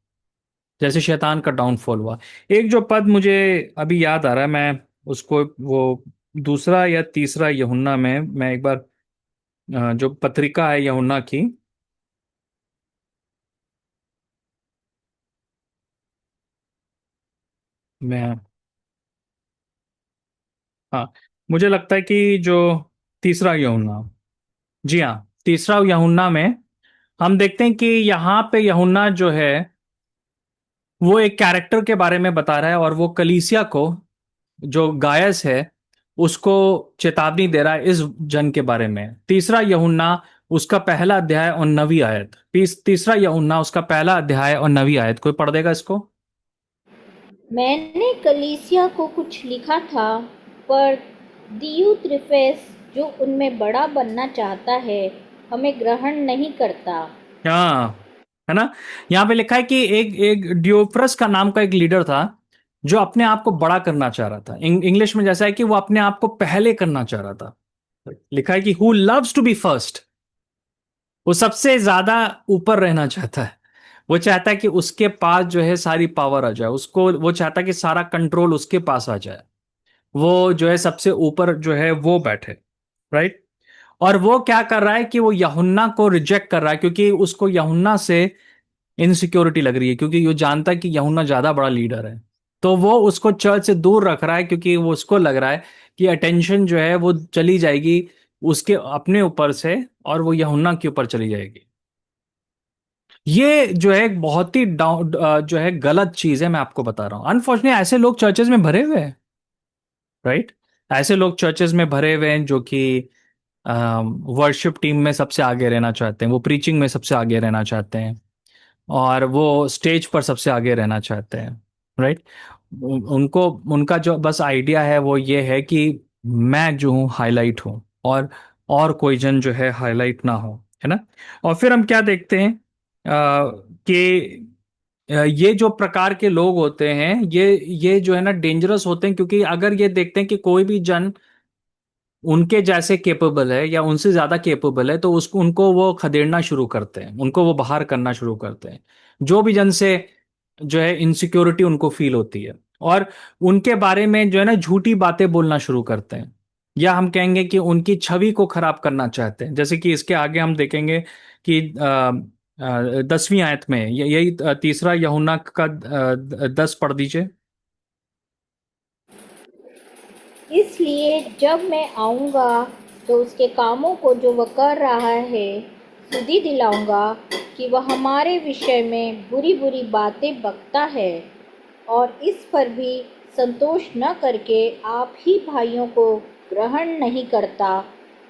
जैसे शैतान का डाउनफॉल हुआ। एक जो पद मुझे अभी याद आ रहा है, मैं उसको वो दूसरा या तीसरा यूहन्ना में, मैं एक बार जो पत्रिका है यूहन्ना की, मैं, हाँ, मुझे लगता है कि जो तीसरा यूहन्ना, जी हाँ, तीसरा यूहन्ना में हम देखते हैं कि यहाँ पे यूहन्ना जो है वो एक कैरेक्टर के बारे में बता रहा है, और वो कलीसिया को, जो गायस है, उसको चेतावनी दे रहा है इस जन के बारे में। तीसरा यूहन्ना उसका पहला अध्याय और 9वीं आयत, तीसरा यूहन्ना उसका पहला अध्याय और 9वीं आयत, कोई पढ़ देगा इसको? मैंने कलीसिया को कुछ लिखा था, पर दियुत्रिफेस जो उनमें बड़ा बनना चाहता है हमें ग्रहण नहीं करता। हाँ, है ना। यहाँ पे लिखा है कि एक एक डियोफ्रस का नाम का एक लीडर था जो अपने आप को बड़ा करना चाह रहा था। इंग्लिश में जैसा है कि वो अपने आप को पहले करना चाह रहा था। लिखा है कि who loves to be first, वो सबसे ज्यादा ऊपर रहना चाहता है। वो चाहता है कि उसके पास जो है सारी पावर आ जाए, उसको वो चाहता है कि सारा कंट्रोल उसके पास आ जाए, वो जो है सबसे ऊपर जो है वो बैठे, राइट। और वो क्या कर रहा है कि वो यूहन्ना को रिजेक्ट कर रहा है, क्योंकि उसको यूहन्ना से इनसिक्योरिटी लग रही है, क्योंकि वो जानता है कि यूहन्ना ज्यादा बड़ा लीडर है। तो वो उसको चर्च से दूर रख रहा है, क्योंकि वो उसको लग रहा है कि अटेंशन जो है वो चली जाएगी उसके अपने ऊपर से और वो यूहन्ना के ऊपर चली जाएगी। ये जो है एक बहुत ही जो है गलत चीज है, मैं आपको बता रहा हूं। अनफॉर्चुनेटली ऐसे लोग चर्चेज में भरे हुए हैं, राइट। ऐसे लोग चर्चेज में भरे हुए हैं जो कि वर्शिप टीम में सबसे आगे रहना चाहते हैं, वो प्रीचिंग में सबसे आगे रहना चाहते हैं, और वो स्टेज पर सबसे आगे रहना चाहते हैं, राइट। उनको, उनका जो बस आइडिया है वो ये है कि मैं जो हूँ हाईलाइट हूँ, और कोई जन जो है हाईलाइट ना हो, है ना। और फिर हम क्या देखते हैं कि ये जो प्रकार के लोग होते हैं ये जो है ना डेंजरस होते हैं, क्योंकि अगर ये देखते हैं कि कोई भी जन उनके जैसे केपेबल है या उनसे ज्यादा केपेबल है, तो उसको उनको वो खदेड़ना शुरू करते हैं, उनको वो बाहर करना शुरू करते हैं। जो भी जन से जो है इनसिक्योरिटी उनको फील होती है, और उनके बारे में जो है ना झूठी बातें बोलना शुरू करते हैं, या हम कहेंगे कि उनकी छवि को खराब करना चाहते हैं। जैसे कि इसके आगे हम देखेंगे कि 10वीं आयत में यही तीसरा यूहन्ना का 10 पढ़ दीजिए। इसलिए जब मैं आऊँगा तो उसके कामों को जो वह कर रहा है सुधि दिलाऊंगा कि वह हमारे विषय में बुरी बुरी बातें बकता है, और इस पर भी संतोष न करके आप ही भाइयों को ग्रहण नहीं करता,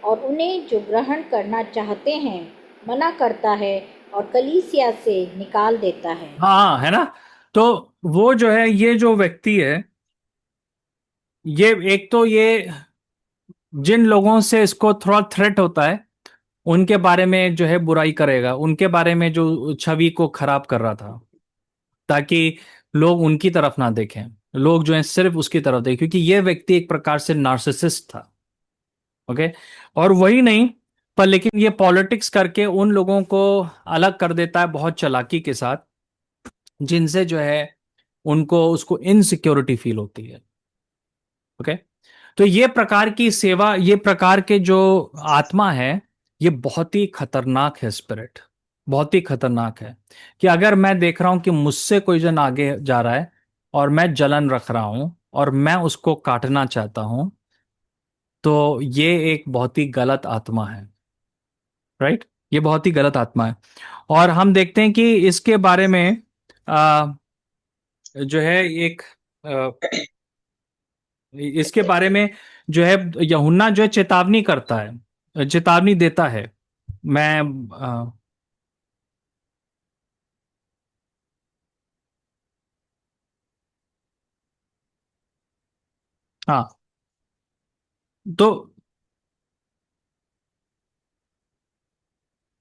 और उन्हें जो ग्रहण करना चाहते हैं मना करता है और कलीसिया से निकाल देता है। हाँ, है ना। तो वो जो है, ये जो व्यक्ति है, ये एक तो ये जिन लोगों से इसको थोड़ा थ्रेट होता है उनके बारे में जो है बुराई करेगा, उनके बारे में जो छवि को खराब कर रहा था, ताकि लोग उनकी तरफ ना देखें, लोग जो है सिर्फ उसकी तरफ देखें, क्योंकि ये व्यक्ति एक प्रकार से नार्सिसिस्ट था। ओके। और वही नहीं, पर लेकिन ये पॉलिटिक्स करके उन लोगों को अलग कर देता है बहुत चालाकी के साथ, जिनसे जो है उनको उसको इनसिक्योरिटी फील होती है। ओके। तो ये प्रकार की सेवा, ये प्रकार के जो आत्मा है, ये बहुत ही खतरनाक है स्पिरिट, बहुत ही खतरनाक है। कि अगर मैं देख रहा हूं कि मुझसे कोई जन आगे जा रहा है और मैं जलन रख रहा हूं और मैं उसको काटना चाहता हूं, तो ये एक बहुत ही गलत आत्मा है। राइट, ये बहुत ही गलत आत्मा है। और हम देखते हैं कि इसके बारे में आ, जो है एक आ, इसके बारे में जो है यूहन्ना जो है चेतावनी करता है, चेतावनी देता है। मैं हाँ, तो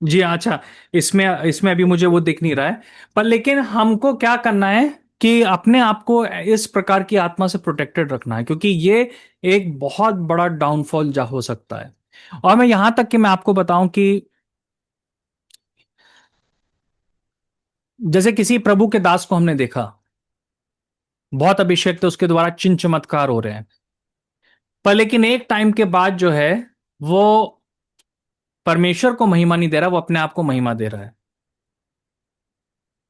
जी हाँ, अच्छा, इसमें इसमें अभी मुझे वो दिख नहीं रहा है, पर लेकिन हमको क्या करना है कि अपने आप को इस प्रकार की आत्मा से प्रोटेक्टेड रखना है, क्योंकि ये एक बहुत बड़ा डाउनफॉल जा हो सकता है। और मैं यहां तक कि मैं आपको बताऊं कि जैसे किसी प्रभु के दास को हमने देखा, बहुत अभिषेक थे, उसके द्वारा चिन्ह चमत्कार हो रहे हैं, पर लेकिन एक टाइम के बाद जो है वो परमेश्वर को महिमा नहीं दे रहा, वो अपने आप को महिमा दे रहा है।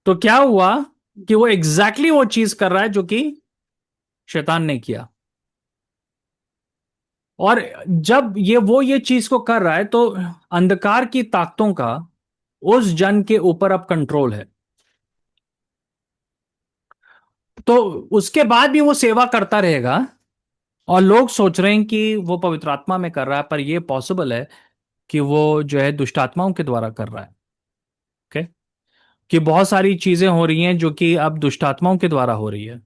तो क्या हुआ कि वो एग्जैक्टली वो चीज कर रहा है जो कि शैतान ने किया। और जब ये चीज को कर रहा है, तो अंधकार की ताकतों का उस जन के ऊपर अब कंट्रोल है। तो उसके बाद भी वो सेवा करता रहेगा, और लोग सोच रहे हैं कि वो पवित्र आत्मा में कर रहा है, पर यह पॉसिबल है कि वो जो है दुष्ट आत्माओं के द्वारा कर रहा है। ओके। कि बहुत सारी चीजें हो रही हैं जो कि अब दुष्ट आत्माओं के द्वारा हो रही है।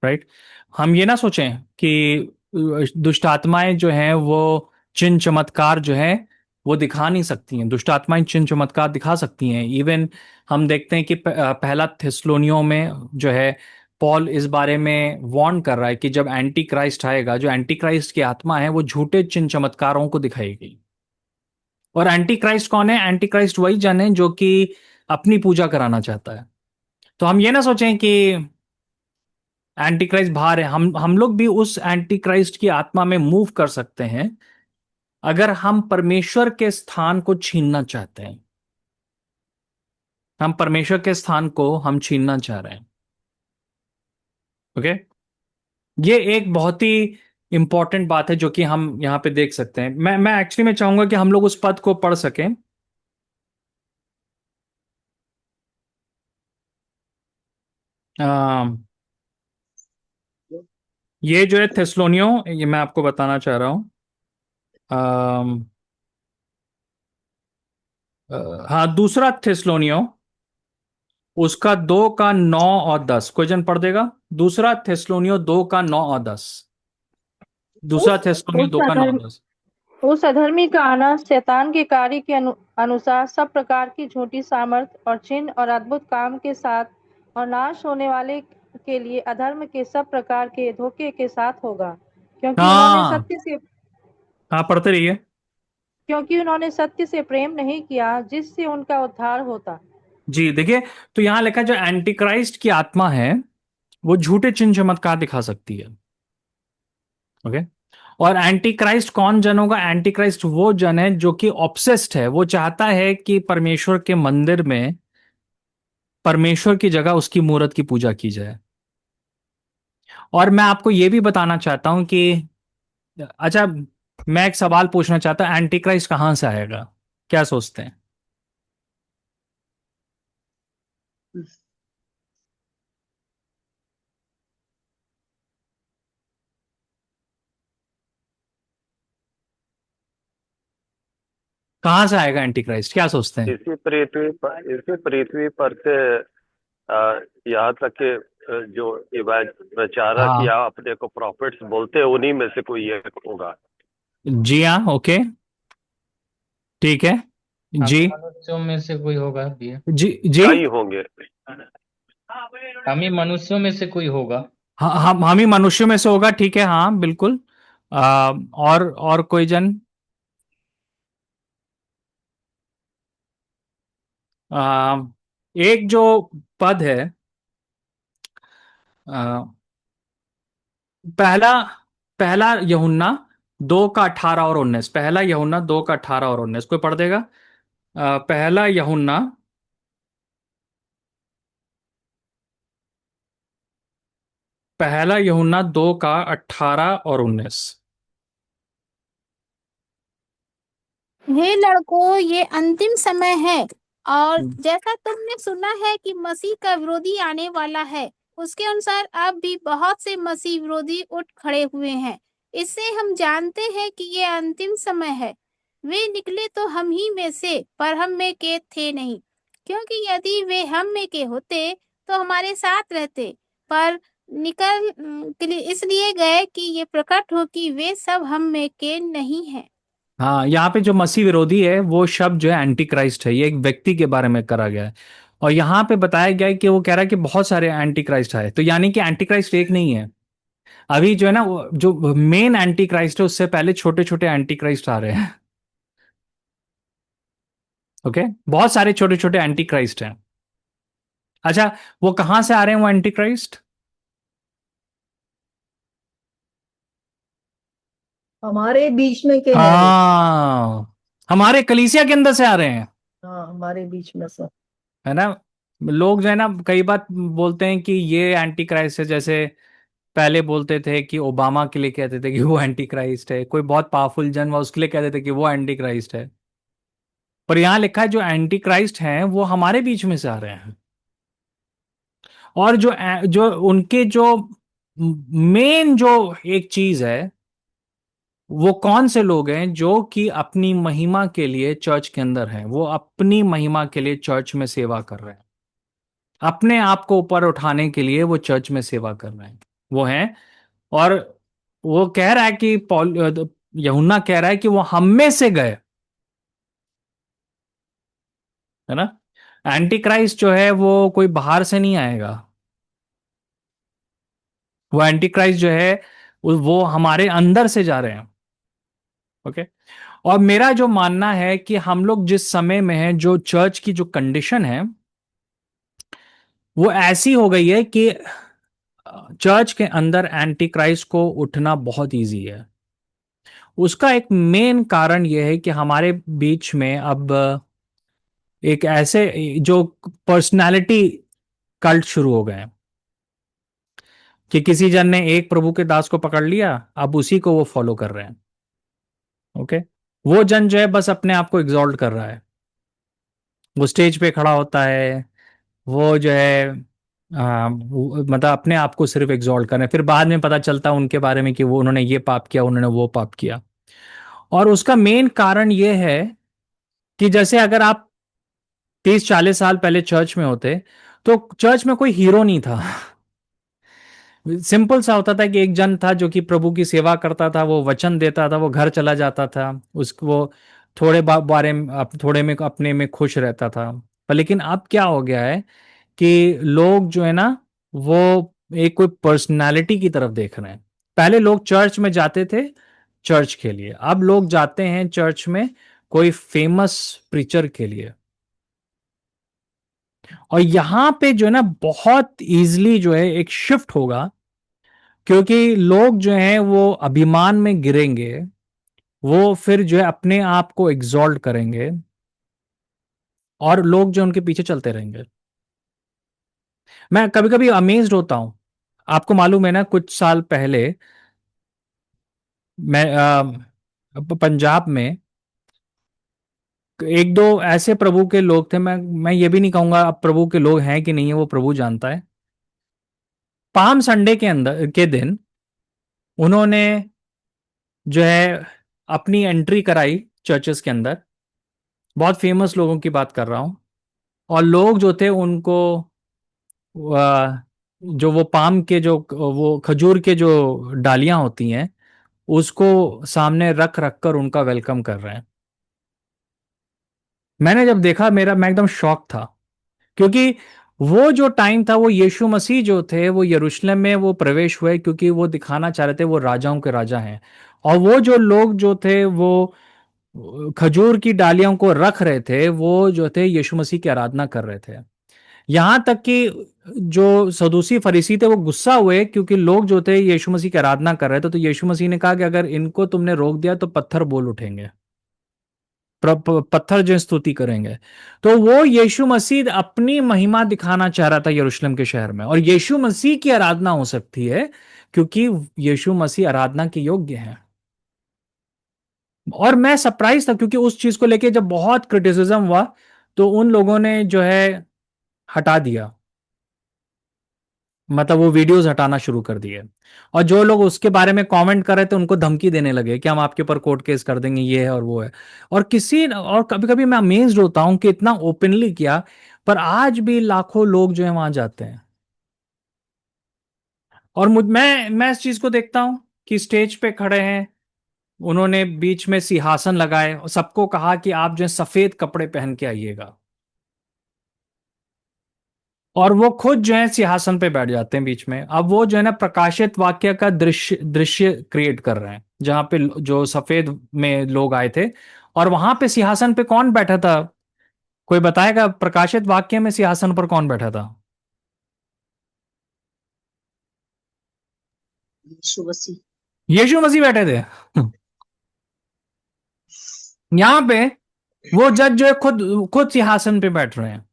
राइट। हम ये ना सोचें कि दुष्ट आत्माएं जो हैं वो चिन्ह चमत्कार जो है वो दिखा नहीं सकती हैं। दुष्ट आत्माएं चिन्ह चमत्कार दिखा सकती हैं। इवन हम देखते हैं कि पहला थिस्सलुनियों में जो है पॉल इस बारे में वार्न कर रहा है कि जब एंटी क्राइस्ट आएगा, जो एंटी क्राइस्ट की आत्मा है वो झूठे चिन्ह चमत्कारों को दिखाएगी। और एंटी क्राइस्ट कौन है? एंटी क्राइस्ट वही जन है जो कि अपनी पूजा कराना चाहता है। तो हम ये ना सोचें कि एंटी क्राइस्ट बाहर है, हम लोग भी उस एंटी क्राइस्ट की आत्मा में मूव कर सकते हैं अगर हम परमेश्वर के स्थान को छीनना चाहते हैं। हम परमेश्वर के स्थान को हम छीनना चाह रहे हैं। ओके। ये एक बहुत ही इंपॉर्टेंट बात है जो कि हम यहां पे देख सकते हैं। मैं एक्चुअली मैं चाहूंगा कि हम लोग उस पद को पढ़ सकें। अम, ये जो है थेस्लोनियो, ये मैं आपको बताना चाह रहा हूं। अम, हाँ, दूसरा थेस्लोनियो, उसका 2 का 9 और 10 कोई जन पढ़ देगा। दूसरा थेस्लोनियो 2 का 9 और 10। दूसरा उस थेस्लोनियो उस 2 का 9 और अधर्म 10। उस अधर्मी का आना शैतान के कार्य के अनुसार सब प्रकार की झूठी सामर्थ और चिन्ह और अद्भुत काम के साथ, और नाश होने वाले के लिए अधर्म के सब प्रकार के धोखे के साथ होगा, हाँ, हाँ, पढ़ते रहिए। क्योंकि उन्होंने सत्य से प्रेम नहीं किया जिससे उनका उद्धार होता। जी देखिए, तो यहाँ लिखा जो एंटी क्राइस्ट की आत्मा है वो झूठे चिन्ह चमत्कार दिखा सकती है। ओके। और एंटी क्राइस्ट कौन जन होगा? एंटी क्राइस्ट वो जन है जो कि ऑब्सेस्ड है, वो चाहता है कि परमेश्वर के मंदिर में परमेश्वर की जगह उसकी मूर्त की पूजा की जाए। और मैं आपको ये भी बताना चाहता हूं कि अच्छा, मैं एक सवाल पूछना चाहता हूं, एंटी क्राइस्ट कहां से आएगा? क्या सोचते हैं? कहां से आएगा एंटी क्राइस्ट? क्या सोचते हैं? इसी पृथ्वी पर से यहाँ तक के जो प्रचारक हाँ या अपने को प्रॉफिट्स बोलते हैं उन्हीं में से कोई एक होगा। जी हाँ, ओके, ठीक है। जी हमें मनुष्यों में से कोई होगा भैया। जी जी। कई होंगे। हमें मनुष्यों में से कोई होगा। हम ही मनुष्यों में से होगा, ठीक है, हाँ बिल्कुल। और कोई जन? आ, एक जो पद है, आ, पहला पहला यूहन्ना 2 का 18 और 19, पहला यूहन्ना 2 का 18 और 19, कोई पढ़ देगा? पहला यूहन्ना, पहला यूहन्ना 2 का 18 और 19। हे लड़कों, ये अंतिम समय है और जैसा तुमने सुना है कि मसीह का विरोधी आने वाला है, उसके अनुसार अब भी बहुत से मसीह विरोधी उठ खड़े हुए हैं। इससे हम जानते हैं कि ये अंतिम समय है। वे निकले तो हम ही में से, पर हम में के थे नहीं, क्योंकि यदि वे हम में के होते तो हमारे साथ रहते, पर इसलिए गए कि ये प्रकट हो कि वे सब हम में के नहीं हैं। हाँ, यहाँ पे जो मसीह विरोधी है वो शब्द जो है एंटी क्राइस्ट है, ये एक व्यक्ति के बारे में करा गया है। और यहाँ पे बताया गया है कि वो कह रहा है कि बहुत सारे एंटी क्राइस्ट है, तो यानी कि एंटी क्राइस्ट एक नहीं है। अभी जो है ना, वो जो मेन एंटी क्राइस्ट है उससे पहले छोटे छोटे एंटी क्राइस्ट आ रहे हैं। ओके, बहुत सारे छोटे छोटे एंटी क्राइस्ट हैं। अच्छा, वो कहां से आ रहे हैं वो एंटी क्राइस्ट? हमारे बीच में के हैं वो। हाँ, हमारे कलीसिया के अंदर से आ रहे हैं, हाँ, हमारे बीच में से। है ना। लोग जो है ना कई बार बोलते हैं कि ये एंटी क्राइस्ट है, जैसे पहले बोलते थे कि ओबामा के लिए कहते थे कि वो एंटी क्राइस्ट है, कोई बहुत पावरफुल जन हुआ उसके लिए कहते थे कि वो एंटी क्राइस्ट है। पर यहां लिखा है जो एंटी क्राइस्ट हैं वो हमारे बीच में से आ रहे हैं। और जो जो उनके जो मेन जो एक चीज है, वो कौन से लोग हैं जो कि अपनी महिमा के लिए चर्च के अंदर हैं, वो अपनी महिमा के लिए चर्च में सेवा कर रहे हैं, अपने आप को ऊपर उठाने के लिए वो चर्च में सेवा कर रहे हैं, वो हैं। और वो कह रहा है कि पॉल यूहन्ना कह रहा है कि वो हम में से गए, है ना। एंटी क्राइस्ट जो है वो कोई बाहर से नहीं आएगा, वो एंटी क्राइस्ट जो है वो हमारे अंदर से जा रहे हैं। ओके। और मेरा जो मानना है कि हम लोग जिस समय में हैं, जो चर्च की जो कंडीशन है वो ऐसी हो गई है कि चर्च के अंदर एंटी क्राइस्ट को उठना बहुत इजी है। उसका एक मेन कारण यह है कि हमारे बीच में अब एक ऐसे जो पर्सनालिटी कल्ट शुरू हो गए हैं कि किसी जन ने एक प्रभु के दास को पकड़ लिया, अब उसी को वो फॉलो कर रहे हैं। ओके। वो जन जो है बस अपने आप को एग्जॉल्ट कर रहा है, वो स्टेज पे खड़ा होता है, वो जो है मतलब अपने आप को सिर्फ एग्जॉल्ट कर रहे हैं, फिर बाद में पता चलता है उनके बारे में कि वो उन्होंने ये पाप किया, उन्होंने वो पाप किया। और उसका मेन कारण ये है कि जैसे अगर आप 30-40 साल पहले चर्च में होते तो चर्च में कोई हीरो नहीं था। सिंपल सा होता था कि एक जन था जो कि प्रभु की सेवा करता था, वो वचन देता था, वो घर चला जाता था, उसको वो थोड़े बारे में थोड़े में अपने में खुश रहता था। पर लेकिन अब क्या हो गया है कि लोग जो है ना वो एक कोई पर्सनालिटी की तरफ देख रहे हैं। पहले लोग चर्च में जाते थे चर्च के लिए, अब लोग जाते हैं चर्च में कोई फेमस प्रीचर के लिए। और यहां पे जो है ना बहुत इजीली जो है एक शिफ्ट होगा, क्योंकि लोग जो हैं वो अभिमान में गिरेंगे, वो फिर जो है अपने आप को एग्जॉल्ट करेंगे और लोग जो उनके पीछे चलते रहेंगे। मैं कभी कभी अमेज्ड होता हूं। आपको मालूम है ना, कुछ साल पहले मैं पंजाब में एक दो ऐसे प्रभु के लोग थे, मैं ये भी नहीं कहूंगा अब प्रभु के लोग हैं कि नहीं है, वो प्रभु जानता है। पाम संडे के दिन उन्होंने जो है अपनी एंट्री कराई चर्चेस के अंदर। बहुत फेमस लोगों की बात कर रहा हूं। और लोग जो थे उनको जो वो पाम के जो वो खजूर के जो डालियां होती हैं उसको सामने रख रख कर उनका वेलकम कर रहे हैं। मैंने जब देखा मैं एकदम शॉक था, क्योंकि वो जो टाइम था वो यीशु मसीह जो थे वो यरूशलेम में वो प्रवेश हुए, क्योंकि वो दिखाना चाह रहे थे वो राजाओं के राजा हैं। और वो जो लोग जो थे वो खजूर की डालियों को रख रहे थे, वो जो थे यीशु मसीह की आराधना कर रहे थे। यहां तक कि जो सदूसी फरीसी थे वो गुस्सा हुए, क्योंकि लोग जो थे यीशु मसीह की आराधना कर रहे थे। तो यीशु मसीह ने कहा कि अगर इनको तुमने रोक दिया तो पत्थर बोल उठेंगे, पत्थर जो स्तुति करेंगे। तो वो यीशु मसीह अपनी महिमा दिखाना चाह रहा था यरूशलेम के शहर में, और यीशु मसीह की आराधना हो सकती है क्योंकि यीशु मसीह आराधना के योग्य है। और मैं सरप्राइज था, क्योंकि उस चीज को लेके जब बहुत क्रिटिसिज्म हुआ तो उन लोगों ने जो है हटा दिया, मतलब वो वीडियोस हटाना शुरू कर दिए। और जो लोग उसके बारे में कमेंट कर रहे थे उनको धमकी देने लगे कि हम आपके ऊपर कोर्ट केस कर देंगे, ये है और वो है। और कभी कभी मैं अमेज्ड होता हूं कि इतना ओपनली किया, पर आज भी लाखों लोग जो है वहां जाते हैं। और मैं इस चीज को देखता हूं कि स्टेज पे खड़े हैं, उन्होंने बीच में सिंहासन लगाए और सबको कहा कि आप जो है सफेद कपड़े पहन के आइएगा, और वो खुद जो है सिंहासन पे बैठ जाते हैं बीच में। अब वो जो है ना प्रकाशित वाक्य का दृश्य दृश्य क्रिएट कर रहे हैं, जहां पे जो सफेद में लोग आए थे। और वहां पे सिंहासन पे कौन बैठा था? कोई बताएगा प्रकाशित वाक्य में सिंहासन पर कौन बैठा था? यीशु मसीह। यीशु मसीह बैठे थे। यहां पे वो जज जो है खुद खुद सिंहासन पे बैठ रहे हैं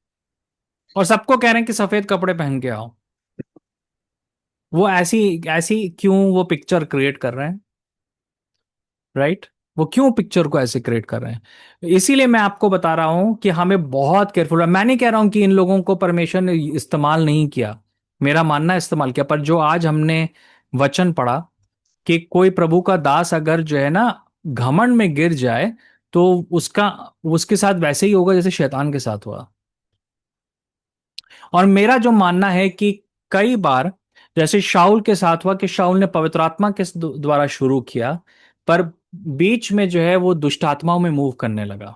और सबको कह रहे हैं कि सफेद कपड़े पहन के आओ। वो ऐसी ऐसी क्यों वो पिक्चर क्रिएट कर रहे हैं? राइट? वो क्यों पिक्चर को ऐसे क्रिएट कर रहे हैं? इसीलिए मैं आपको बता रहा हूं कि हमें बहुत केयरफुल। मैं नहीं कह रहा हूं कि इन लोगों को परमेश्वर ने इस्तेमाल नहीं किया, मेरा मानना है इस्तेमाल किया। पर जो आज हमने वचन पढ़ा कि कोई प्रभु का दास अगर जो है ना घमंड में गिर जाए तो उसका उसके साथ वैसे ही होगा जैसे शैतान के साथ हुआ। और मेरा जो मानना है कि कई बार जैसे शाऊल के साथ हुआ कि शाऊल ने पवित्र आत्मा के द्वारा शुरू किया, पर बीच में जो है वो दुष्ट आत्माओं में मूव करने लगा।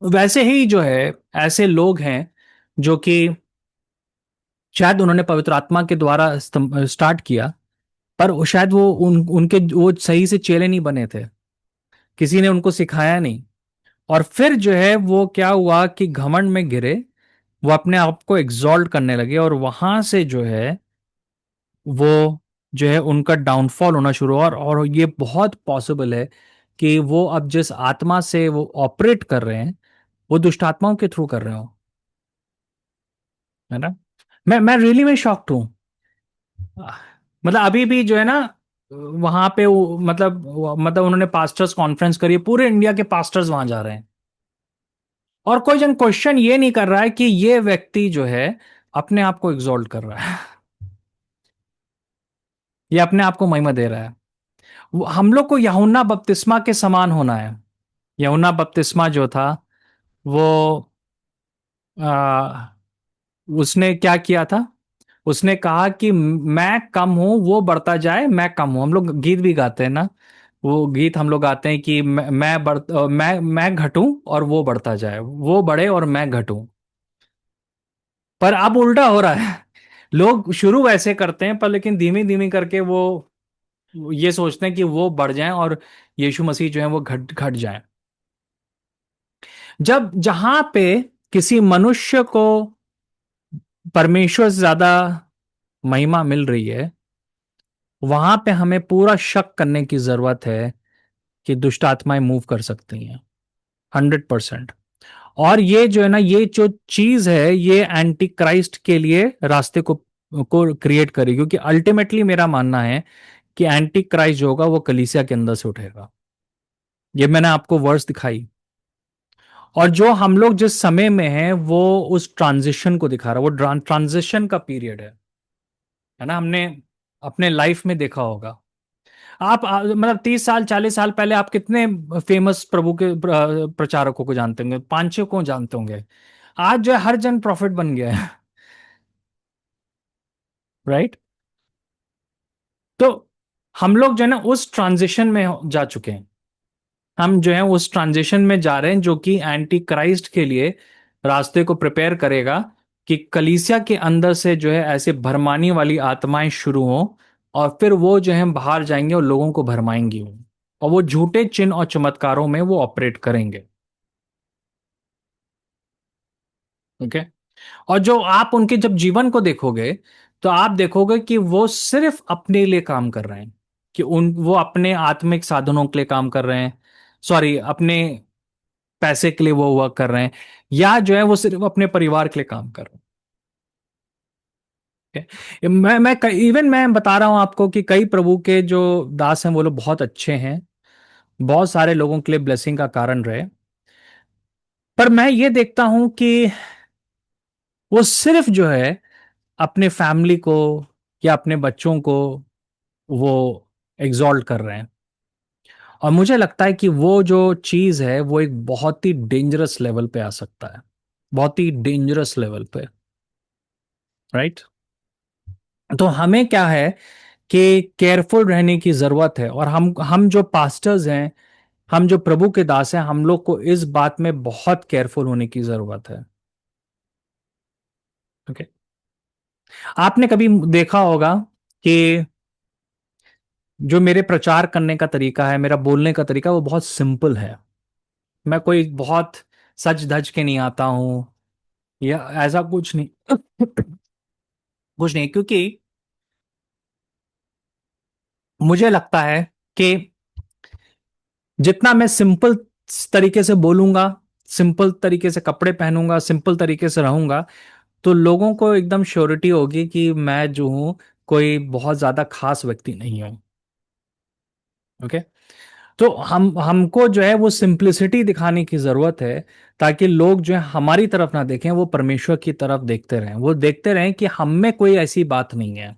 वैसे ही जो है ऐसे लोग हैं जो कि शायद उन्होंने पवित्र आत्मा के द्वारा स्टार्ट किया, पर शायद वो उनके वो सही से चेले नहीं बने थे, किसी ने उनको सिखाया नहीं। और फिर जो है वो क्या हुआ कि घमंड में गिरे, वो अपने आप को एग्जॉल्ट करने लगे, और वहां से जो है वो जो है उनका डाउनफॉल होना शुरू हुआ। और ये बहुत पॉसिबल है कि वो अब जिस आत्मा से वो ऑपरेट कर रहे हैं वो दुष्ट आत्माओं के थ्रू कर रहे हो, है ना? मैं रियली में शॉक्ड हूं। मतलब अभी भी जो है ना वहां पे मतलब उन्होंने पास्टर्स कॉन्फ्रेंस करी है, पूरे इंडिया के पास्टर्स वहां जा रहे हैं। और कोई जन क्वेश्चन ये नहीं कर रहा है कि ये व्यक्ति जो है अपने आप को एग्जॉल्ट कर रहा है, ये अपने आप को महिमा दे रहा है। हम लोग को यूहन्ना बपतिस्मा के समान होना है। यूहन्ना बपतिस्मा जो था वो आ, उसने क्या किया था? उसने कहा कि मैं कम हूं वो बढ़ता जाए, मैं कम हूं। हम लोग गीत भी गाते हैं ना, वो गीत हम लोग गाते हैं कि मैं घटूं और वो बढ़ता जाए, वो बढ़े और मैं घटूं। पर अब उल्टा हो रहा है। लोग शुरू वैसे करते हैं पर लेकिन धीमी धीमी करके वो ये सोचते हैं कि वो बढ़ जाएं और यीशु मसीह जो है वो घट घट जाएं। जब जहां पे किसी मनुष्य को परमेश्वर से ज्यादा महिमा मिल रही है, वहां पे हमें पूरा शक करने की जरूरत है कि दुष्ट आत्माएं मूव कर सकती हैं 100%। और ये जो है ना, ये जो चीज है, ये एंटी क्राइस्ट के लिए रास्ते को क्रिएट करेगी, क्योंकि अल्टीमेटली मेरा मानना है कि एंटी क्राइस्ट जो होगा वो कलीसिया के अंदर से उठेगा। ये मैंने आपको वर्स दिखाई, और जो हम लोग जिस समय में हैं वो उस ट्रांजिशन को दिखा रहा है। वो ट्रांजिशन का पीरियड है ना। हमने अपने लाइफ में देखा होगा। आप मतलब 30 साल 40 साल पहले आप कितने फेमस प्रभु के प्रचारकों को जानते होंगे? 5-6 को जानते होंगे। आज जो है हर जन प्रॉफिट बन गया है। राइट। तो हम लोग जो है ना उस ट्रांजिशन में जा चुके हैं। हम जो है उस ट्रांजिशन में जा रहे हैं जो कि एंटी क्राइस्ट के लिए रास्ते को प्रिपेयर करेगा, कि कलीसिया के अंदर से जो है ऐसे भरमाने वाली आत्माएं शुरू हों, और फिर वो जो है बाहर जाएंगे और लोगों को भरमाएंगी, और वो झूठे चिन्ह और चमत्कारों में वो ऑपरेट करेंगे। ओके। और जो आप उनके जब जीवन को देखोगे तो आप देखोगे कि वो सिर्फ अपने लिए काम कर रहे हैं, कि वो अपने आत्मिक साधनों के लिए काम कर रहे हैं, सॉरी अपने पैसे के लिए वो वर्क कर रहे हैं, या जो है वो सिर्फ अपने परिवार के लिए काम कर रहे हैं। मैं इवन मैं बता रहा हूं आपको कि कई प्रभु के जो दास हैं वो लोग बहुत अच्छे हैं, बहुत सारे लोगों के लिए ब्लेसिंग का कारण रहे, पर मैं ये देखता हूं कि वो सिर्फ जो है अपने फैमिली को या अपने बच्चों को वो एग्जॉल्ट कर रहे हैं। और मुझे लगता है कि वो जो चीज है वो एक बहुत ही डेंजरस लेवल पे आ सकता है, बहुत ही डेंजरस लेवल पे। राइट। तो हमें क्या है कि केयरफुल रहने की जरूरत है, और हम जो पास्टर्स हैं, हम जो प्रभु के दास हैं, हम लोग को इस बात में बहुत केयरफुल होने की जरूरत है। ओके। आपने कभी देखा होगा कि जो मेरे प्रचार करने का तरीका है, मेरा बोलने का तरीका, वो बहुत सिंपल है। मैं कोई बहुत सच धज के नहीं आता हूं, या ऐसा कुछ नहीं। कुछ नहीं, क्योंकि मुझे लगता है कि जितना मैं सिंपल तरीके से बोलूंगा, सिंपल तरीके से कपड़े पहनूंगा, सिंपल तरीके से रहूंगा, तो लोगों को एकदम श्योरिटी होगी कि मैं जो हूं कोई बहुत ज्यादा खास व्यक्ति नहीं हूं। ओके। तो हमको जो है वो सिंप्लिसिटी दिखाने की जरूरत है, ताकि लोग जो है हमारी तरफ ना देखें, वो परमेश्वर की तरफ देखते रहें। वो देखते रहें कि हम में कोई ऐसी बात नहीं है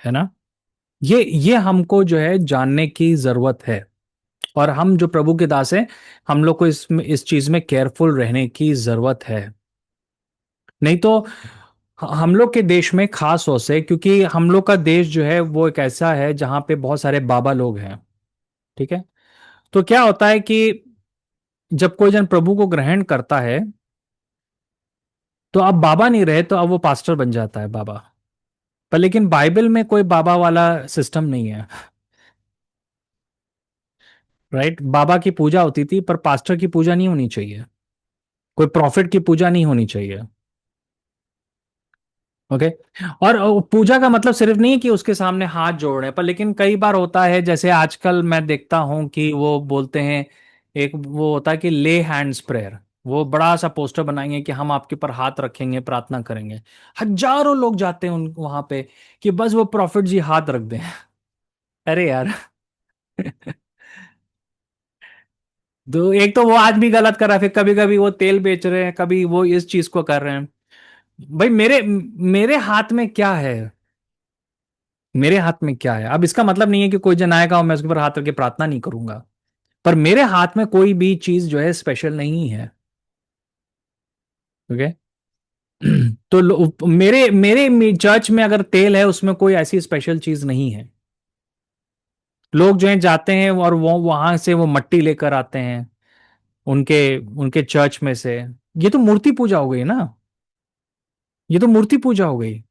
ना। ये हमको जो है जानने की जरूरत है, और हम जो प्रभु के दास हैं, हम लोग को इस चीज में केयरफुल रहने की जरूरत है। नहीं तो हम लोग के देश में खास तौर से, क्योंकि हम लोग का देश जो है वो एक ऐसा है जहां पे बहुत सारे बाबा लोग हैं। ठीक है। तो क्या होता है कि जब कोई जन प्रभु को ग्रहण करता है, तो अब बाबा नहीं रहे, तो अब वो पास्टर बन जाता है बाबा। पर लेकिन बाइबल में कोई बाबा वाला सिस्टम नहीं है। राइट। बाबा की पूजा होती थी, पर पास्टर की पूजा नहीं होनी चाहिए, कोई प्रॉफिट की पूजा नहीं होनी चाहिए। ओके। और पूजा का मतलब सिर्फ नहीं है कि उसके सामने हाथ जोड़ रहे हैं, पर लेकिन कई बार होता है, जैसे आजकल मैं देखता हूं कि वो बोलते हैं, एक वो होता है कि ले हैंड्स प्रेयर, वो बड़ा सा पोस्टर बनाएंगे कि हम आपके ऊपर हाथ रखेंगे, प्रार्थना करेंगे। हजारों लोग जाते हैं उन वहां पे, कि बस वो प्रॉफिट जी हाथ रख दें। अरे यार। तो एक तो वो आदमी गलत कर रहा है, फिर कभी कभी वो तेल बेच रहे हैं, कभी वो इस चीज को कर रहे हैं। भाई मेरे मेरे हाथ में क्या है? मेरे हाथ में क्या है? अब इसका मतलब नहीं है कि कोई जन आएगा और मैं उसके ऊपर हाथ रख के प्रार्थना नहीं करूंगा, पर मेरे हाथ में कोई भी चीज जो है स्पेशल नहीं है। ओके। तो मेरे मेरे चर्च में अगर तेल है, उसमें कोई ऐसी स्पेशल चीज नहीं है। लोग जो है जाते हैं और वो वहां से वो मट्टी लेकर आते हैं उनके उनके चर्च में से। ये तो मूर्ति पूजा हो गई ना, ये तो मूर्ति पूजा हो गई।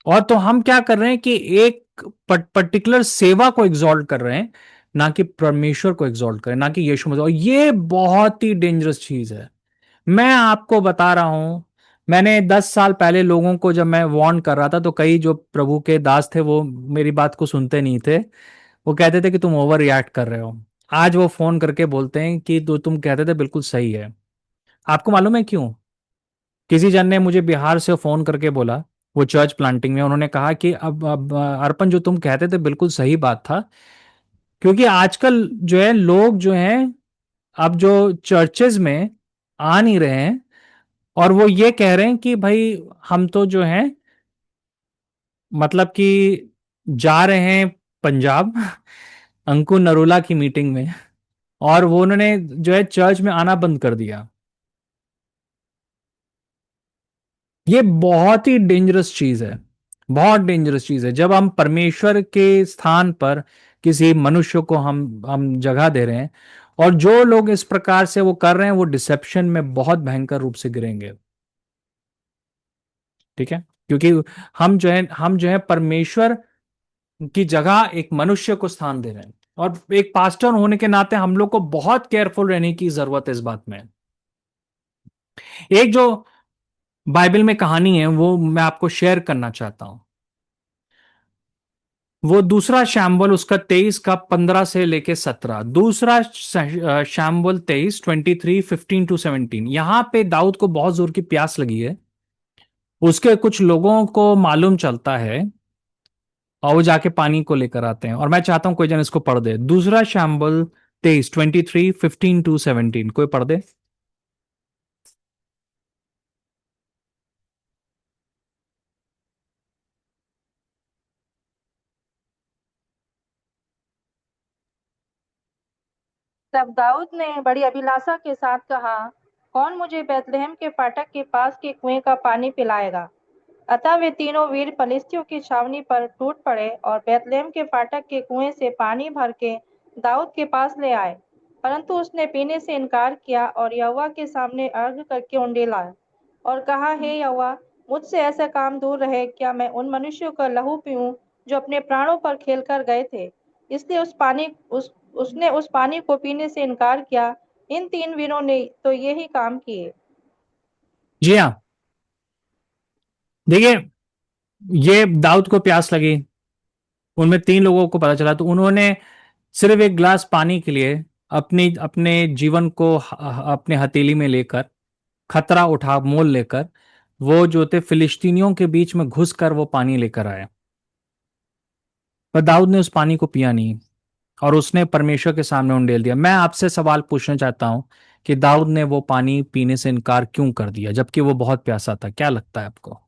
और तो हम क्या कर रहे हैं कि एक पर्टिकुलर सेवा को एग्जॉल्ट कर रहे हैं, ना कि परमेश्वर को एग्जॉल्ट करें, ना कि यीशु मसीह। और ये बहुत ही डेंजरस चीज है। मैं आपको बता रहा हूं, मैंने 10 साल पहले लोगों को जब मैं वार्न कर रहा था तो कई जो प्रभु के दास थे वो मेरी बात को सुनते नहीं थे। वो कहते थे कि तुम ओवर रिएक्ट कर रहे हो। आज वो फोन करके बोलते हैं कि तो तुम कहते थे बिल्कुल सही है। आपको मालूम है क्यों? किसी जन ने मुझे बिहार से फोन करके बोला, वो चर्च प्लांटिंग में, उन्होंने कहा कि अब अर्पण जो तुम कहते थे बिल्कुल सही बात था, क्योंकि आजकल जो है लोग जो हैं अब जो चर्चेज में आ नहीं रहे हैं और वो ये कह रहे हैं कि भाई हम तो जो है मतलब कि जा रहे हैं पंजाब अंकु नरूला की मीटिंग में, और वो उन्होंने जो है चर्च में आना बंद कर दिया। ये बहुत ही डेंजरस चीज है, बहुत डेंजरस चीज है जब हम परमेश्वर के स्थान पर किसी मनुष्य को हम जगह दे रहे हैं। और जो लोग इस प्रकार से वो कर रहे हैं वो डिसेप्शन में बहुत भयंकर रूप से गिरेंगे। ठीक है, क्योंकि हम जो है परमेश्वर की जगह एक मनुष्य को स्थान दे रहे हैं। और एक पास्टर होने के नाते हम लोग को बहुत केयरफुल रहने की जरूरत है इस बात में। एक जो बाइबल में कहानी है वो मैं आपको शेयर करना चाहता हूं। वो दूसरा शैमुएल उसका 23 का 15 से लेके 17, दूसरा शैमुएल 23 23 15 to 17। यहां पे दाऊद को बहुत जोर की प्यास लगी है। उसके कुछ लोगों को मालूम चलता है और वो जाके पानी को लेकर आते हैं। और मैं चाहता हूं कोई जन इसको पढ़ दे, दूसरा शैमुएल 23 23 15 to 17। कोई पढ़ दे। तब दाऊद ने बड़ी अभिलाषा के साथ कहा, कौन मुझे बैतलहम के फाटक के पास के कुएं का पानी पिलाएगा? अतः वे तीनों वीर पलिश्तियों की छावनी पर टूट पड़े और बैतलहम के फाटक के कुएं से पानी भर के दाऊद के पास ले आए। परंतु उसने पीने से इनकार किया और यहोवा के सामने अर्घ करके उंडेला और कहा, हे यहोवा, मुझसे ऐसा काम दूर रहे, क्या मैं उन मनुष्यों का लहू पीऊं जो अपने प्राणों पर खेलकर गए थे? इसलिए उसने उस पानी को पीने से इनकार किया। इन तीन वीरों ने तो यही काम किए। जी हाँ, देखिए, ये दाऊद को प्यास लगी, उनमें 3 लोगों को पता चला, तो उन्होंने सिर्फ एक गिलास पानी के लिए अपने जीवन को अपने हथेली में लेकर खतरा उठा मोल लेकर वो जो थे फिलिस्तीनियों के बीच में घुसकर वो पानी लेकर आए। पर दाऊद ने उस पानी को पिया नहीं और उसने परमेश्वर के सामने उंडेल दिया। मैं आपसे सवाल पूछना चाहता हूं कि दाऊद ने वो पानी पीने से इनकार क्यों कर दिया जबकि वो बहुत प्यासा था? क्या लगता है आपको?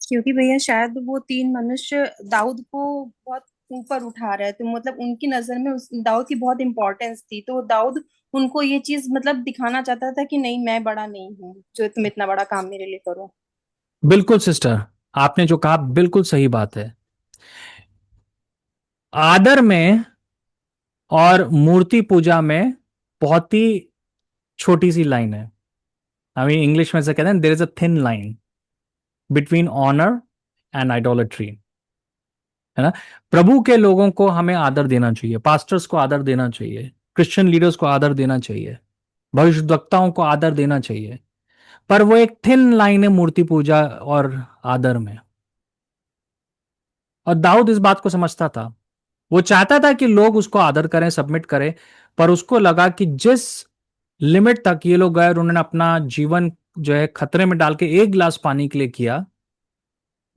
क्योंकि भैया शायद वो 3 मनुष्य दाऊद को बहुत ऊपर उठा रहे थे, मतलब उनकी नजर में दाऊद की बहुत इंपॉर्टेंस थी, तो दाऊद उनको ये चीज मतलब दिखाना चाहता था कि नहीं, मैं बड़ा नहीं हूँ जो तुम इतना बड़ा काम मेरे लिए करो। बिल्कुल सिस्टर, आपने जो कहा बिल्कुल सही बात है। आदर में और मूर्ति पूजा में बहुत ही छोटी सी लाइन है। हमें इंग्लिश में से कहते हैं there is a thin line between honour and idolatry, है ना। प्रभु के लोगों को हमें आदर देना चाहिए, पास्टर्स को आदर देना चाहिए, क्रिश्चियन लीडर्स को आदर देना चाहिए, भविष्यद्वक्ताओं को आदर देना चाहिए, पर वो एक थिन लाइन है मूर्ति पूजा और आदर में। और दाऊद इस बात को समझता था, वो चाहता था कि लोग उसको आदर करें, सबमिट करें, पर उसको लगा कि जिस लिमिट तक ये लोग गए और उन्होंने अपना जीवन जो है खतरे में डाल के एक गिलास पानी के लिए किया,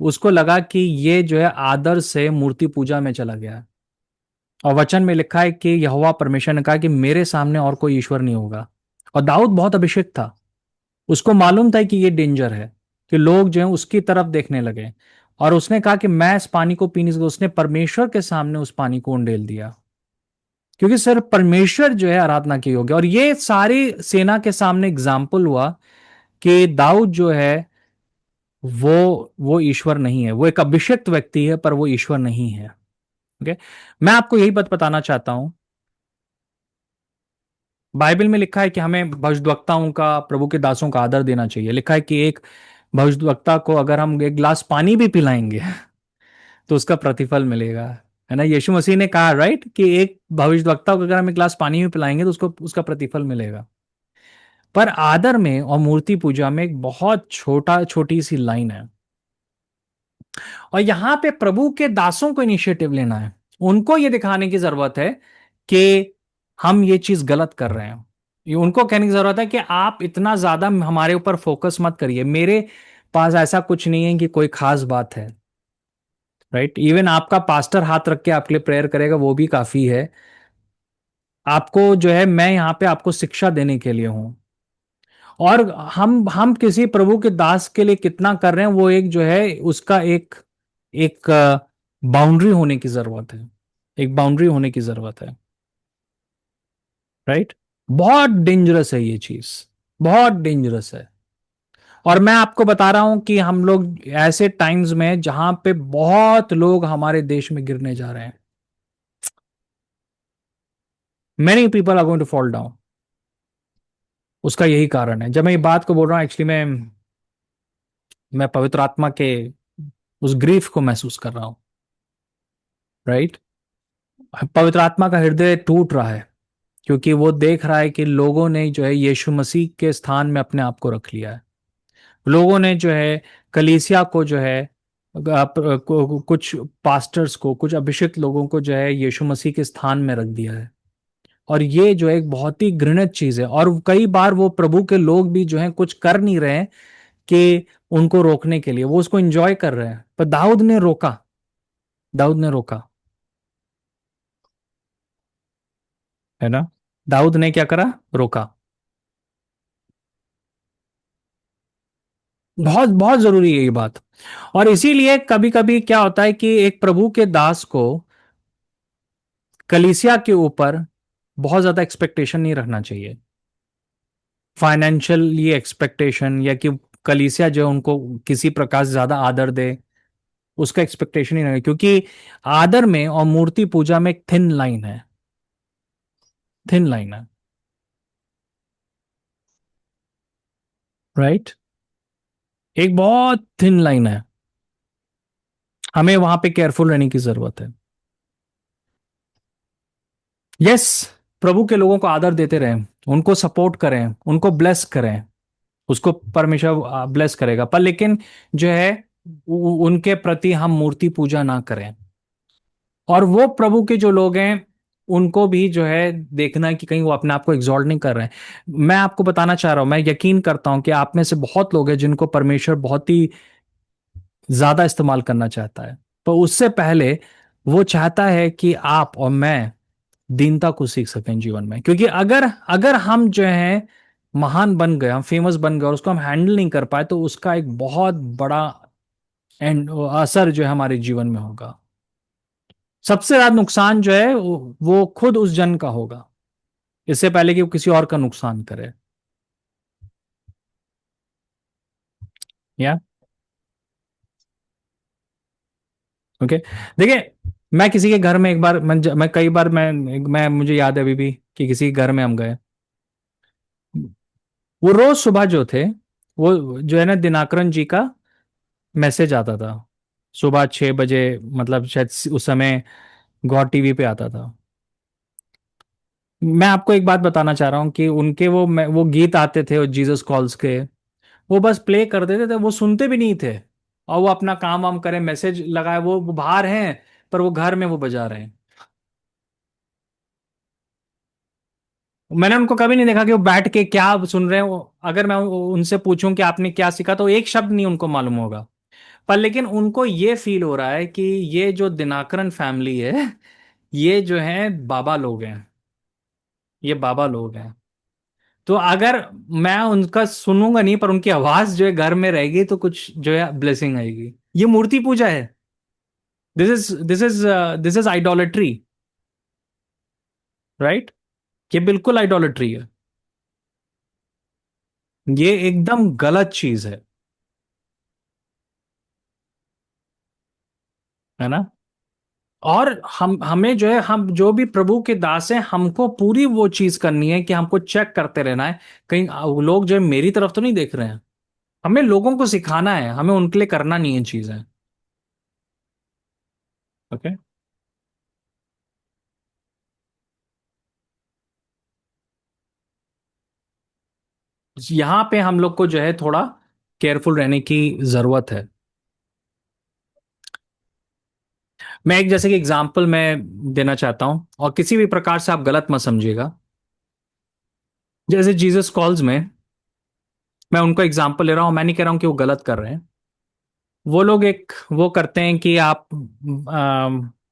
उसको लगा कि ये जो है आदर से मूर्ति पूजा में चला गया। और वचन में लिखा है कि यहोवा परमेश्वर ने कहा कि मेरे सामने और कोई ईश्वर नहीं होगा। और दाऊद बहुत अभिषेक था, उसको मालूम था कि ये डेंजर है, कि लोग जो है उसकी तरफ देखने लगे, और उसने कहा कि मैं इस पानी को पीने से, उसने परमेश्वर के सामने उस पानी को उंडेल दिया, क्योंकि सिर्फ परमेश्वर जो है आराधना की होगी। और ये सारी सेना के सामने एग्जाम्पल हुआ कि दाऊद जो है वो ईश्वर नहीं है, वो एक अभिषिक्त व्यक्ति है पर वो ईश्वर नहीं है। ओके, मैं आपको यही बात बताना चाहता हूं। बाइबल में लिखा है कि हमें भविष्यद्वक्ताओं का, प्रभु के दासों का आदर देना चाहिए। लिखा है कि एक भविष्यद्वक्ता को अगर हम एक गिलास पानी भी पिलाएंगे तो उसका प्रतिफल मिलेगा, है ना। यीशु मसीह ने कहा राइट कि एक भविष्यद्वक्ता को अगर हम एक गिलास पानी भी पिलाएंगे तो उसको उसका प्रतिफल मिलेगा। पर आदर में और मूर्ति पूजा में एक बहुत छोटी सी लाइन है, और यहां पे प्रभु के दासों को इनिशिएटिव लेना है। उनको ये दिखाने की जरूरत है कि हम ये चीज गलत कर रहे हैं। ये उनको कहने की जरूरत है कि आप इतना ज्यादा हमारे ऊपर फोकस मत करिए, मेरे पास ऐसा कुछ नहीं है कि कोई खास बात है, राइट। इवन आपका पास्टर हाथ रख के आपके लिए प्रेयर करेगा वो भी काफी है। आपको जो है, मैं यहां पे आपको शिक्षा देने के लिए हूं, और हम किसी प्रभु के दास के लिए कितना कर रहे हैं वो एक जो है उसका एक एक बाउंड्री होने की जरूरत है, एक बाउंड्री होने की जरूरत है, राइट। बहुत डेंजरस है ये चीज, बहुत डेंजरस है। और मैं आपको बता रहा हूं कि हम लोग ऐसे टाइम्स में जहां पे बहुत लोग हमारे देश में गिरने जा रहे हैं, many people are going to fall down. उसका यही कारण है। जब मैं ये बात को बोल रहा हूं एक्चुअली मैं पवित्र आत्मा के उस ग्रीफ को महसूस कर रहा हूं, राइट। पवित्र आत्मा का हृदय टूट रहा है क्योंकि वो देख रहा है कि लोगों ने जो है यीशु मसीह के स्थान में अपने आप को रख लिया है। लोगों ने जो है कलीसिया को जो है कुछ पास्टर्स को, कुछ अभिषिक्त लोगों को जो है यीशु मसीह के स्थान में रख दिया है। और ये जो है एक बहुत ही घृणित चीज है। और कई बार वो प्रभु के लोग भी जो है कुछ कर नहीं रहे हैं कि उनको रोकने के लिए, वो उसको एंजॉय कर रहे हैं। पर दाऊद ने रोका, दाऊद ने रोका, है ना। दाऊद ने क्या करा? रोका। बहुत बहुत जरूरी है ये बात। और इसीलिए कभी कभी क्या होता है कि एक प्रभु के दास को कलीसिया के ऊपर बहुत ज्यादा एक्सपेक्टेशन नहीं रखना चाहिए, फाइनेंशियल ये एक्सपेक्टेशन, या कि कलीसिया जो है उनको किसी प्रकार से ज्यादा आदर दे, उसका एक्सपेक्टेशन ही नहीं, क्योंकि आदर में और मूर्ति पूजा में एक थिन लाइन है, थिन लाइन है, राइट। एक बहुत थिन लाइन है, हमें वहां पे केयरफुल रहने की जरूरत है। यस, प्रभु के लोगों को आदर देते रहें, उनको सपोर्ट करें, उनको ब्लेस करें, उसको परमेश्वर ब्लेस करेगा। पर लेकिन जो है उनके प्रति हम मूर्ति पूजा ना करें। और वो प्रभु के जो लोग हैं उनको भी जो है देखना है कि कहीं वो अपने आप को एग्जॉल्ट नहीं कर रहे हैं। मैं आपको बताना चाह रहा हूं, मैं यकीन करता हूं कि आप में से बहुत लोग हैं जिनको परमेश्वर बहुत ही ज्यादा इस्तेमाल करना चाहता है, पर उससे पहले वो चाहता है कि आप और मैं दीनता को सीख सकें जीवन में। क्योंकि अगर अगर हम जो है महान बन गए, हम फेमस बन गए और उसको हम हैंडल नहीं कर पाए, तो उसका एक बहुत बड़ा असर जो है हमारे जीवन में होगा। सबसे ज्यादा नुकसान जो है वो खुद उस जन का होगा, इससे पहले कि वो किसी और का नुकसान करे। या ओके, देखिए, मैं किसी के घर में एक बार, मैं कई बार मैं मुझे याद है अभी भी कि किसी के घर में हम गए। वो रोज सुबह जो थे, वो जो है ना दिनाकरन जी का मैसेज आता था सुबह 6 बजे, मतलब शायद उस समय गॉड टीवी पे आता था। मैं आपको एक बात बताना चाह रहा हूँ कि उनके वो गीत आते थे, वो जीसस कॉल्स के, वो बस प्ले कर देते थे, वो सुनते भी नहीं थे। और वो अपना काम वाम करें, मैसेज लगाए, वो बाहर हैं पर वो घर में वो बजा रहे हैं। मैंने उनको कभी नहीं देखा कि वो बैठ के क्या सुन रहे हैं। अगर मैं उनसे पूछूं कि आपने क्या सीखा, तो एक शब्द नहीं उनको मालूम होगा। पर लेकिन उनको ये फील हो रहा है कि ये जो दिनाकरन फैमिली है, ये जो है बाबा लोग हैं, ये बाबा लोग हैं। तो अगर मैं उनका सुनूंगा नहीं पर उनकी आवाज जो है घर में रहेगी, तो कुछ जो है ब्लेसिंग आएगी। ये मूर्ति पूजा है। This is idolatry, right. ये बिल्कुल आइडोलेट्री है, ये एकदम गलत चीज है ना। और हमें जो है, हम जो भी प्रभु के दास हैं, हमको पूरी वो चीज करनी है कि हमको चेक करते रहना है कहीं लोग जो है मेरी तरफ तो नहीं देख रहे हैं। हमें लोगों को सिखाना है, हमें उनके लिए करना नहीं है चीजें। ओके। यहां पे हम लोग को जो है थोड़ा केयरफुल रहने की जरूरत है। मैं एक जैसे कि एग्जांपल मैं देना चाहता हूं, और किसी भी प्रकार से आप गलत मत समझिएगा। जैसे जीसस कॉल्स में, मैं उनको एग्जांपल ले रहा हूं, मैं नहीं कह रहा हूं कि वो गलत कर रहे हैं। वो लोग एक वो करते हैं कि आप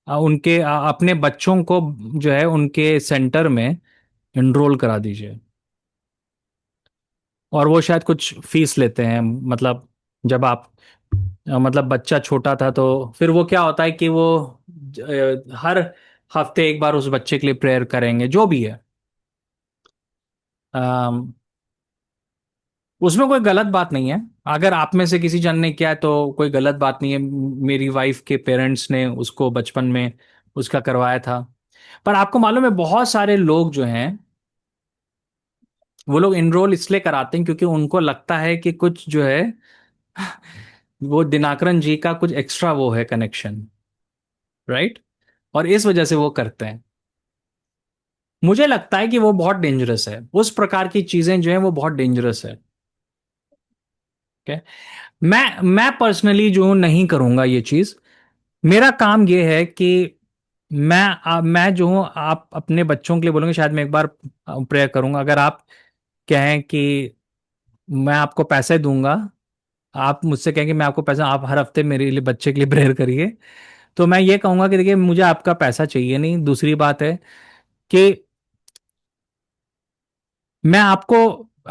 उनके अपने बच्चों को जो है उनके सेंटर में एनरोल करा दीजिए, और वो शायद कुछ फीस लेते हैं। मतलब जब आप मतलब बच्चा छोटा था तो फिर वो क्या होता है कि वो हर हफ्ते एक बार उस बच्चे के लिए प्रेयर करेंगे, जो भी है। अम, उसमें कोई गलत बात नहीं है। अगर आप में से किसी जन ने किया है तो कोई गलत बात नहीं है। मेरी वाइफ के पेरेंट्स ने उसको बचपन में उसका करवाया था। पर आपको मालूम है, बहुत सारे लोग जो हैं वो लोग इनरोल इसलिए कराते हैं क्योंकि उनको लगता है कि कुछ जो है वो दिनाकरन जी का कुछ एक्स्ट्रा वो है कनेक्शन, राइट। और इस वजह से वो करते हैं। मुझे लगता है कि वो बहुत डेंजरस है, उस प्रकार की चीजें जो है वो बहुत डेंजरस है। ओके। मैं पर्सनली जो हूं नहीं करूंगा ये चीज। मेरा काम ये है कि मैं जो हूं, आप अपने बच्चों के लिए बोलोगे, शायद मैं एक बार प्रेयर करूंगा। अगर आप कहें कि मैं आपको पैसे दूंगा, आप मुझसे कहेंगे मैं आपको पैसा, आप हर हफ्ते मेरे लिए बच्चे के लिए प्रेयर करिए, तो मैं ये कहूंगा कि देखिए मुझे आपका पैसा चाहिए नहीं। दूसरी बात है कि मैं आपको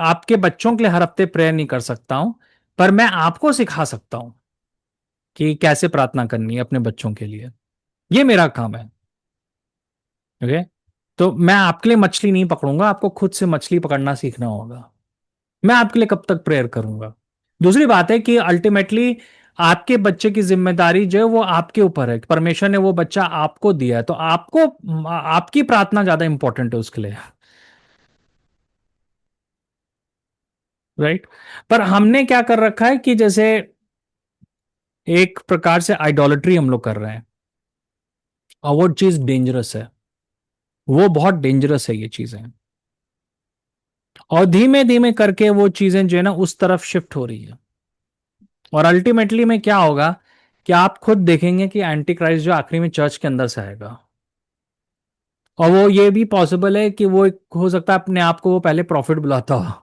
आपके बच्चों के लिए हर हफ्ते प्रेयर नहीं कर सकता हूं, पर मैं आपको सिखा सकता हूं कि कैसे प्रार्थना करनी है अपने बच्चों के लिए। ये मेरा काम है। ओके। तो मैं आपके लिए मछली नहीं पकड़ूंगा, आपको खुद से मछली पकड़ना सीखना होगा। मैं आपके लिए कब तक प्रेयर करूंगा? दूसरी बात है कि अल्टीमेटली आपके बच्चे की जिम्मेदारी जो है वो आपके ऊपर है। परमेश्वर ने वो बच्चा आपको दिया है, तो आपको आपकी प्रार्थना ज्यादा इंपॉर्टेंट है उसके लिए, राइट। पर हमने क्या कर रखा है कि जैसे एक प्रकार से आइडोलिट्री हम लोग कर रहे हैं, और वो चीज डेंजरस है। वो बहुत डेंजरस है ये चीजें। और धीमे धीमे करके वो चीजें जो है ना उस तरफ शिफ्ट हो रही है। और अल्टीमेटली में क्या होगा कि आप खुद देखेंगे कि एंटी क्राइस्ट जो आखिरी में चर्च के अंदर से आएगा। और वो ये भी पॉसिबल है कि वो हो सकता है अपने आप को वो पहले प्रॉफिट बुलाता हो,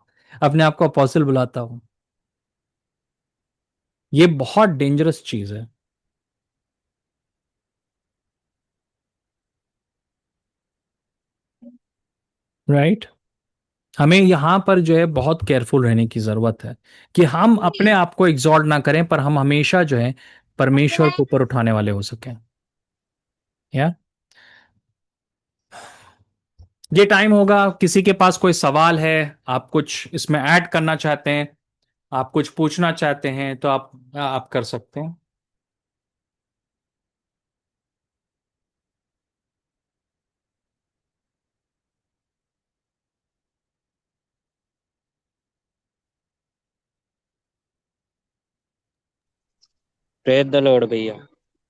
अपने आप को अपोस्टल बुलाता हो। ये बहुत डेंजरस चीज है, राइट। हमें यहां पर जो है बहुत केयरफुल रहने की जरूरत है कि हम अपने आप को एग्जॉल्ट ना करें, पर हम हमेशा जो है परमेश्वर को ऊपर उठाने वाले हो सकें। या ये टाइम होगा, किसी के पास कोई सवाल है, आप कुछ इसमें ऐड करना चाहते हैं, आप कुछ पूछना चाहते हैं, तो आप कर सकते हैं। प्रेज द लॉर्ड भैया।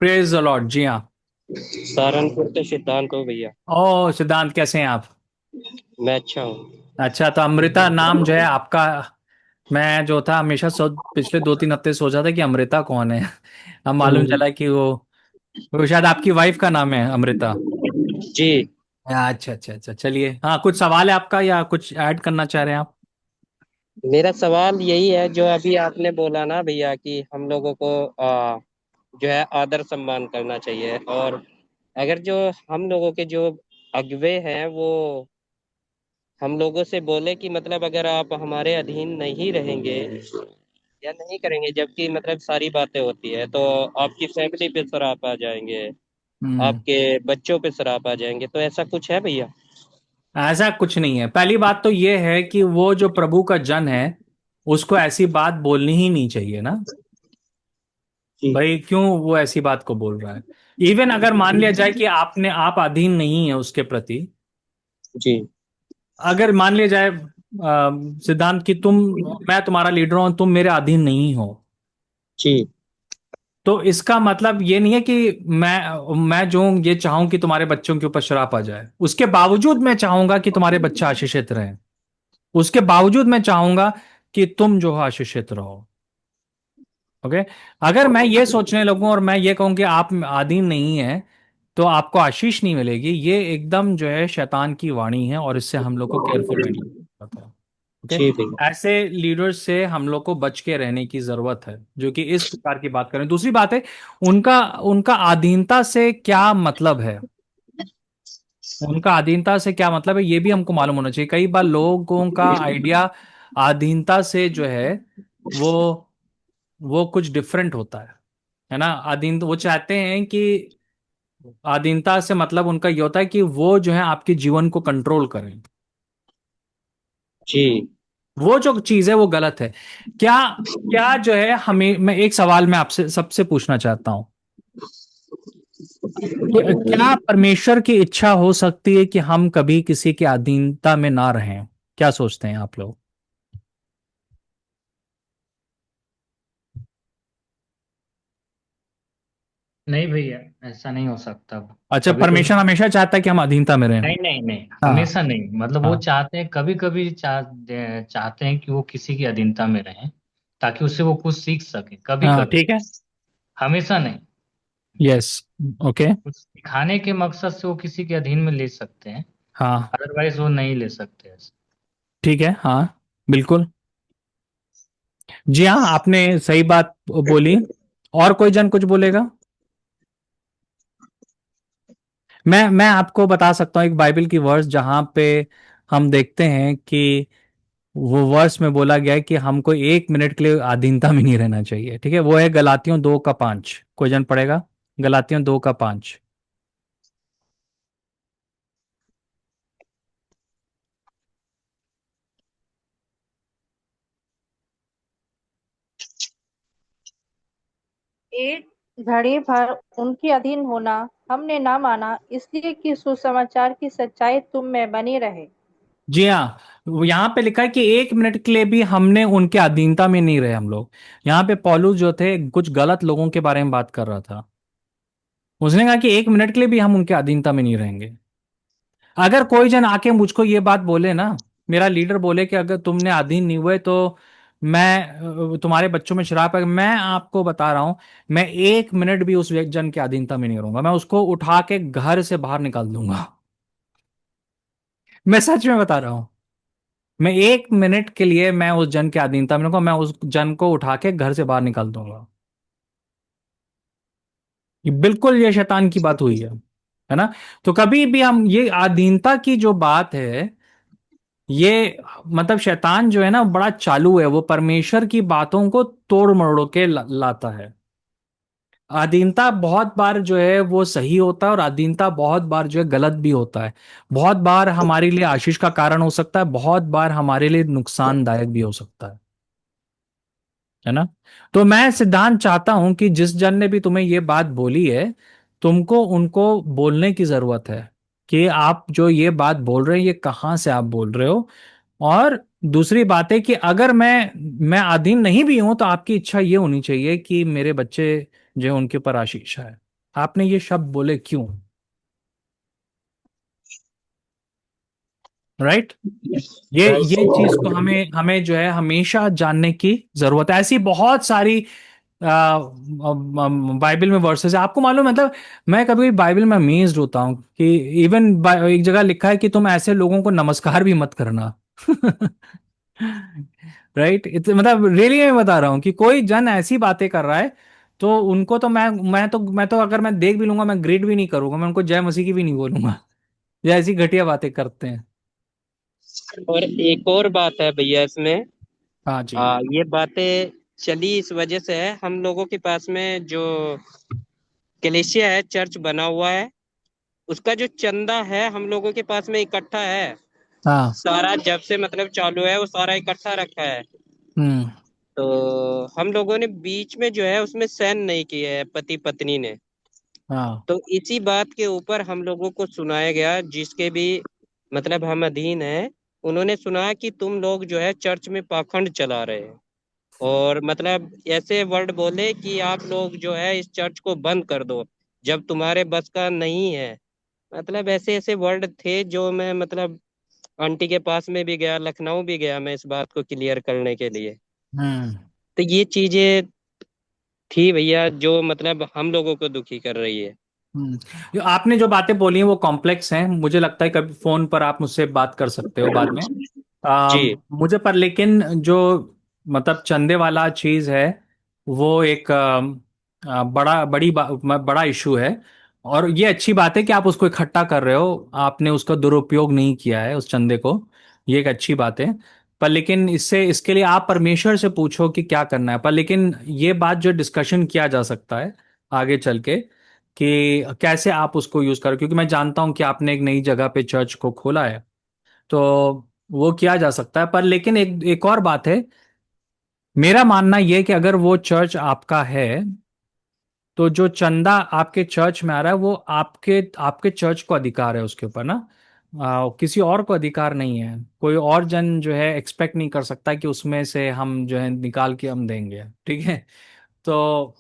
Praise the Lord. जी हाँ। सहारनपुर से सिद्धांत हो भैया। ओ सिद्धांत, कैसे हैं आप? मैं अच्छा हूँ। अच्छा, तो अमृता नाम जो है आपका, मैं जो था हमेशा पिछले 2-3 हफ्ते सोचा था कि अमृता कौन है। अब मालूम चला कि वो शायद आपकी वाइफ का नाम है अमृता। जी। अच्छा अच्छा अच्छा, चलिए। हाँ, कुछ सवाल है आपका या कुछ ऐड करना चाह रहे हैं आप? मेरा सवाल यही है जो अभी आपने बोला ना भैया कि हम लोगों को जो है आदर सम्मान करना चाहिए, और अगर जो हम लोगों के जो अगुवे हैं वो हम लोगों से बोले कि मतलब अगर आप हमारे अधीन नहीं रहेंगे या नहीं करेंगे, जबकि मतलब सारी बातें होती है, तो आपकी फैमिली पे सराप आ जाएंगे, हम्म। आपके बच्चों पे सराप आ जाएंगे, तो ऐसा कुछ है भैया? ऐसा कुछ नहीं है। पहली बात तो ये है कि वो जो प्रभु का जन है उसको ऐसी बात बोलनी ही नहीं चाहिए ना। जी। भाई क्यों वो ऐसी बात को बोल रहा है? इवन अगर मान लिया जाए कि आप अधीन नहीं है उसके प्रति, जी। अगर मान लिया जाए सिद्धांत कि मैं तुम्हारा लीडर हूं, तुम मेरे अधीन नहीं हो। जी तो इसका मतलब ये नहीं है कि मैं जो हूं ये चाहूं कि तुम्हारे बच्चों के ऊपर श्राप आ जाए, उसके बावजूद मैं चाहूंगा कि तुम्हारे बच्चे आशीषित रहें, उसके बावजूद मैं चाहूंगा कि तुम जो हो आशीषित रहो। ओके। अगर मैं ये सोचने लगूं और मैं ये कहूं कि आप अधीन नहीं है तो आपको आशीष नहीं मिलेगी, ये एकदम जो है शैतान की वाणी है, और इससे हम लोग को केयरफुल रहना पड़ता है। ओके। जी भैया। ऐसे लीडर्स से हम लोग को बच के रहने की जरूरत है, जो कि इस प्रकार की बात करें। दूसरी बात है, उनका उनका अधीनता से क्या मतलब है, उनका अधीनता से क्या मतलब है, ये भी हमको मालूम होना चाहिए। कई बार लोगों का आइडिया अधीनता से जो है वो वो कुछ डिफरेंट होता है ना। अधीन वो चाहते हैं कि अधीनता से मतलब उनका ये होता है कि वो जो है आपके जीवन को कंट्रोल करें। जी वो जो चीज है वो गलत है। क्या क्या जो है, हमें मैं एक सवाल मैं आपसे सबसे पूछना चाहता हूं कि क्या परमेश्वर की इच्छा हो सकती है कि हम कभी किसी की अधीनता में ना रहें? क्या सोचते हैं आप लोग? नहीं भैया, ऐसा नहीं हो सकता। अच्छा, कभी कभी। परमेश्वर हमेशा चाहता है कि हम अधीनता में रहें। नहीं नहीं नहीं, हाँ। हमेशा नहीं। मतलब वो हाँ। चाहते हैं, कभी कभी चाहते हैं कि वो किसी की अधीनता में रहें, ताकि उससे वो कुछ सीख सके, कभी हाँ, कभी। ठीक है। हमेशा नहीं। यस। ओके। कुछ सिखाने के मकसद से वो किसी के अधीन में ले सकते हैं, हाँ, अदरवाइज वो नहीं ले सकते ऐसे। ठीक है। हाँ, बिल्कुल। जी हाँ, आपने सही बात बोली। और कोई जन कुछ बोलेगा? मैं आपको बता सकता हूँ एक बाइबल की वर्स जहां पे हम देखते हैं कि वो वर्स में बोला गया है कि हमको 1 मिनट के लिए अधीनता में नहीं रहना चाहिए। ठीक है, वो है गलातियों 2 का 5। कोई जन पढ़ेगा? गलातियों 2 का 5। एक घड़ी भर उनके अधीन होना हमने ना माना, इसलिए कि सुसमाचार की सच्चाई तुम में बनी रहे। जी हाँ, यहाँ पे लिखा है कि 1 मिनट के लिए भी हमने उनके अधीनता में नहीं रहे हम लोग। यहाँ पे पौलुस जो थे कुछ गलत लोगों के बारे में बात कर रहा था। उसने कहा कि 1 मिनट के लिए भी हम उनके अधीनता में नहीं रहेंगे। अगर कोई जन आके मुझको ये बात बोले ना, मेरा लीडर बोले कि अगर तुमने अधीन नहीं हुए तो मैं तुम्हारे बच्चों में शराब है, मैं आपको बता रहा हूं, मैं 1 मिनट भी उस जन की अधीनता में नहीं रहूंगा। मैं उसको उठा के घर से बाहर निकाल दूंगा। मैं सच में बता रहा हूं। मैं 1 मिनट के लिए मैं उस जन की अधीनता में रहूंगा, मैं उस जन को उठा के घर से बाहर निकाल दूंगा। ये शैतान की बात हुई है ना। तो कभी भी हम ये अधीनता की जो बात है, ये मतलब शैतान जो है ना बड़ा चालू है, वो परमेश्वर की बातों को तोड़ मरोड़ के लाता है। अधीनता बहुत बार जो है वो सही होता है, और अधीनता बहुत बार जो है गलत भी होता है। बहुत बार हमारे लिए आशीष का कारण हो सकता है, बहुत बार हमारे लिए नुकसानदायक भी हो सकता है ना। तो मैं सिद्धांत चाहता हूं कि जिस जन ने भी तुम्हें ये बात बोली है, तुमको उनको बोलने की जरूरत है कि आप जो ये बात बोल रहे हैं ये कहाँ से आप बोल रहे हो। और दूसरी बात है कि अगर मैं अधीन नहीं भी हूं तो आपकी इच्छा ये होनी चाहिए कि मेरे बच्चे जो है उनके ऊपर आशीष है। आपने ये शब्द बोले क्यों? राइट। ये चीज को हमें हमें जो है हमेशा जानने की जरूरत है। ऐसी बहुत सारी बाइबल में वर्सेस है, आपको मालूम है, मतलब मैं कभी बाइबल में अमेज्ड होता हूँ कि इवन एक जगह लिखा है कि तुम ऐसे लोगों को नमस्कार भी मत करना। राइट। मतलब रियली मैं बता रहा हूँ कि कोई जन ऐसी बातें कर रहा है तो उनको तो मैं तो अगर मैं देख भी लूंगा मैं ग्रीट भी नहीं करूंगा, मैं उनको जय मसीह की भी नहीं बोलूंगा। ये ऐसी घटिया बातें करते हैं। और एक और बात है भैया इसमें। हाँ जी। ये बातें चली इस वजह से है, हम लोगों के पास में जो कलीसिया है, चर्च बना हुआ है, उसका जो चंदा है हम लोगों के पास में इकट्ठा है। हाँ। सारा जब से मतलब चालू है वो सारा इकट्ठा रखा है। हम्म। तो हम लोगों ने बीच में जो है उसमें साइन नहीं किए है, पति पत्नी ने। हाँ। तो इसी बात के ऊपर हम लोगों को सुनाया गया, जिसके भी मतलब हम अधीन हैं, उन्होंने सुना कि तुम लोग जो है चर्च में पाखंड चला रहे हैं, और मतलब ऐसे वर्ड बोले कि आप लोग जो है इस चर्च को बंद कर दो जब तुम्हारे बस का नहीं है। मतलब ऐसे ऐसे वर्ड थे जो मैं मतलब आंटी के पास में भी गया, लखनऊ भी गया मैं इस बात को क्लियर करने के लिए। हम्म। तो ये चीजें थी भैया जो मतलब हम लोगों को दुखी कर रही है। जो आपने जो बातें बोली हैं वो कॉम्प्लेक्स हैं। मुझे लगता है कभी फोन पर आप मुझसे बात कर सकते हो बाद में। जी मुझे पर लेकिन जो मतलब चंदे वाला चीज है वो एक बड़ा इशू है। और ये अच्छी बात है कि आप उसको इकट्ठा कर रहे हो, आपने उसका दुरुपयोग नहीं किया है उस चंदे को। ये एक अच्छी बात है। पर लेकिन इसके लिए आप परमेश्वर से पूछो कि क्या करना है। पर लेकिन ये बात जो डिस्कशन किया जा सकता है आगे चल के कि कैसे आप उसको यूज करो, क्योंकि मैं जानता हूं कि आपने एक नई जगह पे चर्च को खोला है, तो वो किया जा सकता है। पर लेकिन एक एक और बात है। मेरा मानना यह है कि अगर वो चर्च आपका है तो जो चंदा आपके चर्च में आ रहा है वो आपके आपके चर्च को अधिकार है उसके ऊपर ना। किसी और को अधिकार नहीं है। कोई और जन जो है एक्सपेक्ट नहीं कर सकता कि उसमें से हम जो है निकाल के हम देंगे, ठीक है। तो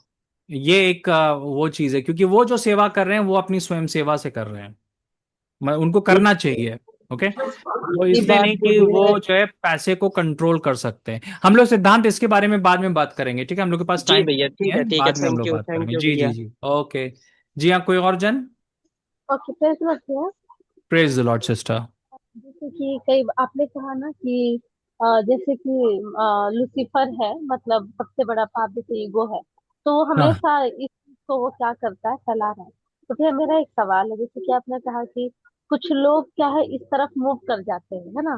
ये एक वो चीज है, क्योंकि वो जो सेवा कर रहे हैं वो अपनी स्वयं सेवा से कर रहे हैं। उनको करना चाहिए। ओके। तो ये इसलिए बात नहीं जो कि वो है। जो है पैसे को कंट्रोल कर सकते हैं। हम लोग सिद्धांत इसके बारे में बाद में बात करेंगे, ठीक है। हम लोग के पास जी टाइम भैया नहीं है, ठीक है, बाद में हम लोग बात थैंक करेंगे। यू जी जी भैया। जी। ओके। जी हाँ, कोई और जन। ओके, प्रेज लॉर्ड भैया। Praise the Lord sister. जैसे कि कई आपने कहा ना कि जैसे कि लूसीफर है, मतलब सबसे बड़ा पाप जैसे ईगो है, तो वो हाँ। हमेशा इस चीज को वो क्या करता है, फैला रहा है। तो फिर मेरा एक सवाल है, जैसे कि आपने कहा कि कुछ लोग क्या है इस तरफ मूव कर जाते हैं, है ना,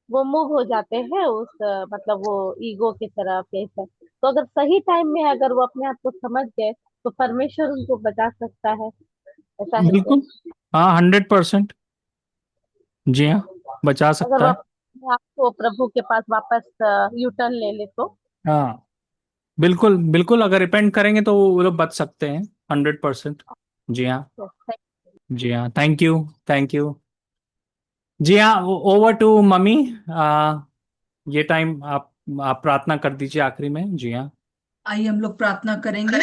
वो मूव हो जाते हैं उस मतलब वो ईगो की तरफ या इस तरफ। तो अगर सही टाइम में अगर वो अपने आप को समझ गए तो परमेश्वर उनको बचा सकता है, ऐसा है क्या? बिल्कुल। हाँ, 100%। जी हाँ, बचा अगर सकता वो है। अपने आप को प्रभु के पास वापस यू टर्न ले ले तो। हाँ, बिल्कुल बिल्कुल, अगर रिपेंट करेंगे तो वो लोग बच सकते हैं। 100%। जी हाँ। जी हाँ, थैंक यू। Thank you. जी हाँ, ओवर टू मम्मी। ये टाइम आप प्रार्थना कर दीजिए आखिरी में। जी हाँ। आइए हम लोग प्रार्थना करेंगे।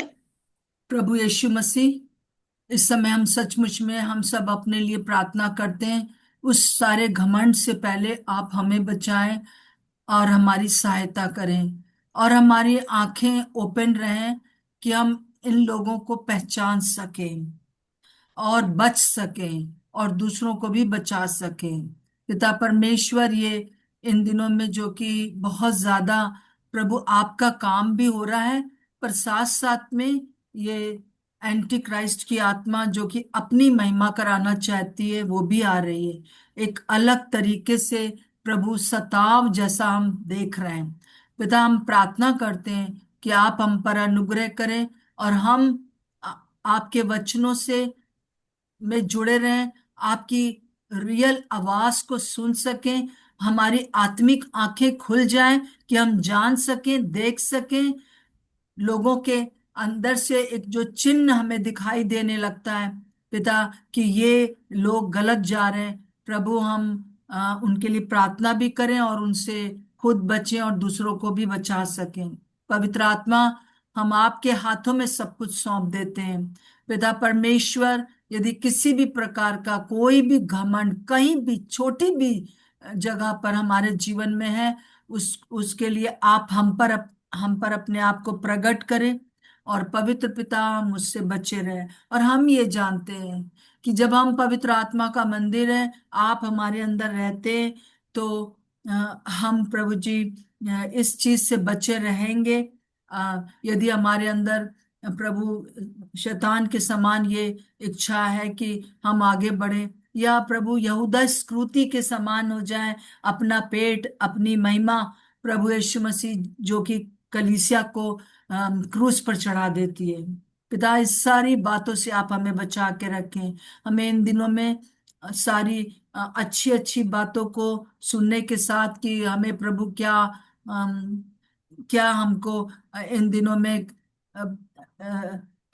प्रभु यीशु मसीह, इस समय हम सचमुच में हम सब अपने लिए प्रार्थना करते हैं। उस सारे घमंड से पहले आप हमें बचाएं और हमारी सहायता करें, और हमारी आंखें ओपन रहें कि हम इन लोगों को पहचान सकें और बच सकें और दूसरों को भी बचा सकें। पिता परमेश्वर, ये इन दिनों में जो कि बहुत ज्यादा प्रभु आपका काम भी हो रहा है, पर साथ साथ में ये एंटी क्राइस्ट की आत्मा जो कि अपनी महिमा कराना चाहती है वो भी आ रही है, एक अलग तरीके से प्रभु सताव जैसा हम देख रहे हैं। पिता हम प्रार्थना करते हैं कि आप हम पर अनुग्रह करें और हम आपके वचनों से में जुड़े रहें, आपकी रियल आवाज को सुन सकें, हमारी आत्मिक आंखें खुल जाएं कि हम जान सकें, देख सकें लोगों के अंदर से एक जो चिन्ह हमें दिखाई देने लगता है पिता कि ये लोग गलत जा रहे हैं। प्रभु हम उनके लिए प्रार्थना भी करें और उनसे खुद बचें और दूसरों को भी बचा सकें। पवित्र आत्मा, हम आपके हाथों में सब कुछ सौंप देते हैं। पिता परमेश्वर, यदि किसी भी प्रकार का कोई भी घमंड कहीं भी छोटी भी जगह पर हमारे जीवन में है, उसके लिए आप हम पर अपने आप को प्रकट करें और पवित्र पिता मुझसे बचे रहे। और हम ये जानते हैं कि जब हम पवित्र आत्मा का मंदिर है, आप हमारे अंदर रहते, तो हम प्रभु जी इस चीज से बचे रहेंगे। यदि हमारे अंदर प्रभु शैतान के समान ये इच्छा है कि हम आगे बढ़े, या प्रभु यहूदा स्क्रूति के समान हो जाए, अपना पेट अपनी महिमा प्रभु यीशु मसीह जो कि कलीसिया को क्रूस पर चढ़ा देती है। पिता, इस सारी बातों से आप हमें बचा के रखें। हमें इन दिनों में सारी अच्छी अच्छी बातों को सुनने के साथ कि हमें प्रभु क्या हमको इन दिनों में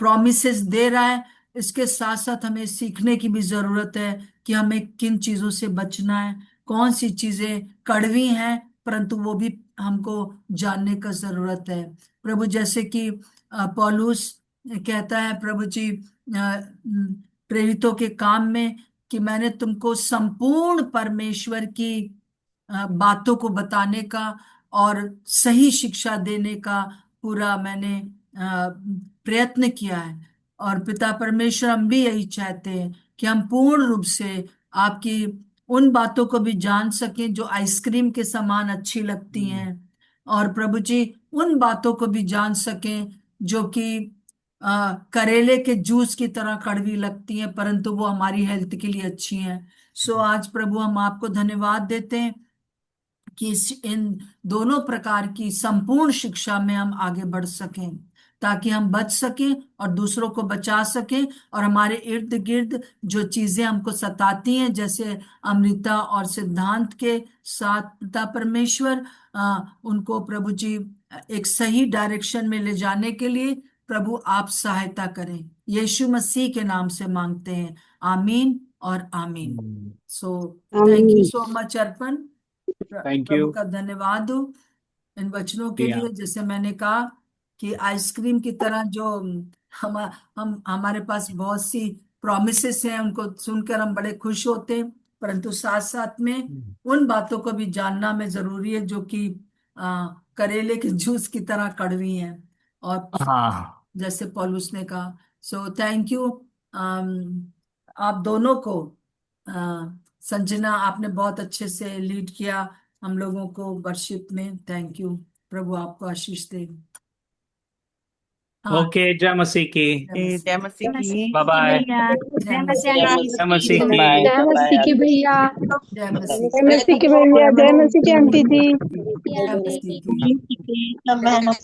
प्रॉमिसेस दे रहा है, इसके साथ साथ हमें सीखने की भी जरूरत है कि हमें किन चीजों से बचना है, कौन सी चीजें कड़वी हैं, परंतु वो भी हमको जानने का जरूरत है प्रभु। जैसे कि पौलुस कहता है प्रभु जी प्रेरितों के काम में कि मैंने तुमको संपूर्ण परमेश्वर की बातों को बताने का और सही शिक्षा देने का पूरा मैंने प्रयत्न किया है। और पिता परमेश्वर हम भी यही चाहते हैं कि हम पूर्ण रूप से आपकी उन बातों को भी जान सकें जो आइसक्रीम के समान अच्छी लगती हैं, और प्रभु जी उन बातों को भी जान सकें जो कि करेले के जूस की तरह कड़वी लगती हैं, परंतु वो हमारी हेल्थ के लिए अच्छी हैं। सो आज प्रभु हम आपको धन्यवाद देते हैं कि इन दोनों प्रकार की संपूर्ण शिक्षा में हम आगे बढ़ सकें, ताकि हम बच सकें और दूसरों को बचा सकें, और हमारे इर्द गिर्द जो चीजें हमको सताती हैं, जैसे अमृता और सिद्धांत के साथ पिता परमेश्वर उनको प्रभु जी एक सही डायरेक्शन में ले जाने के लिए प्रभु आप सहायता करें। यीशु मसीह के नाम से मांगते हैं, आमीन और आमीन। So thank you so much Arpan, thank Prabhu you. का धन्यवाद हो इन वचनों के लिए। जैसे मैंने कहा कि आइसक्रीम की तरह जो हम हमारे पास बहुत सी प्रॉमिसेस हैं, उनको सुनकर हम बड़े खुश होते हैं, परंतु साथ साथ में उन बातों को भी जानना में जरूरी है जो कि करेले के जूस की तरह कड़वी हैं, और हाँ जैसे पौलुस ने कहा। सो थैंक यू आप दोनों को। संजना आपने बहुत अच्छे से लीड किया हम लोगों को वर्शिप में, थैंक यू। प्रभु आपको आशीष दे। हाँ, ओके, जय मसीह की। जय मसीह की। Bye bye. जय मसीह जय मसीह की। जय मसीह की भैया, जय मसीह जय मसीह की भैया, जय मसीह की आंटी जी। जय मसीह की। सब बहनों को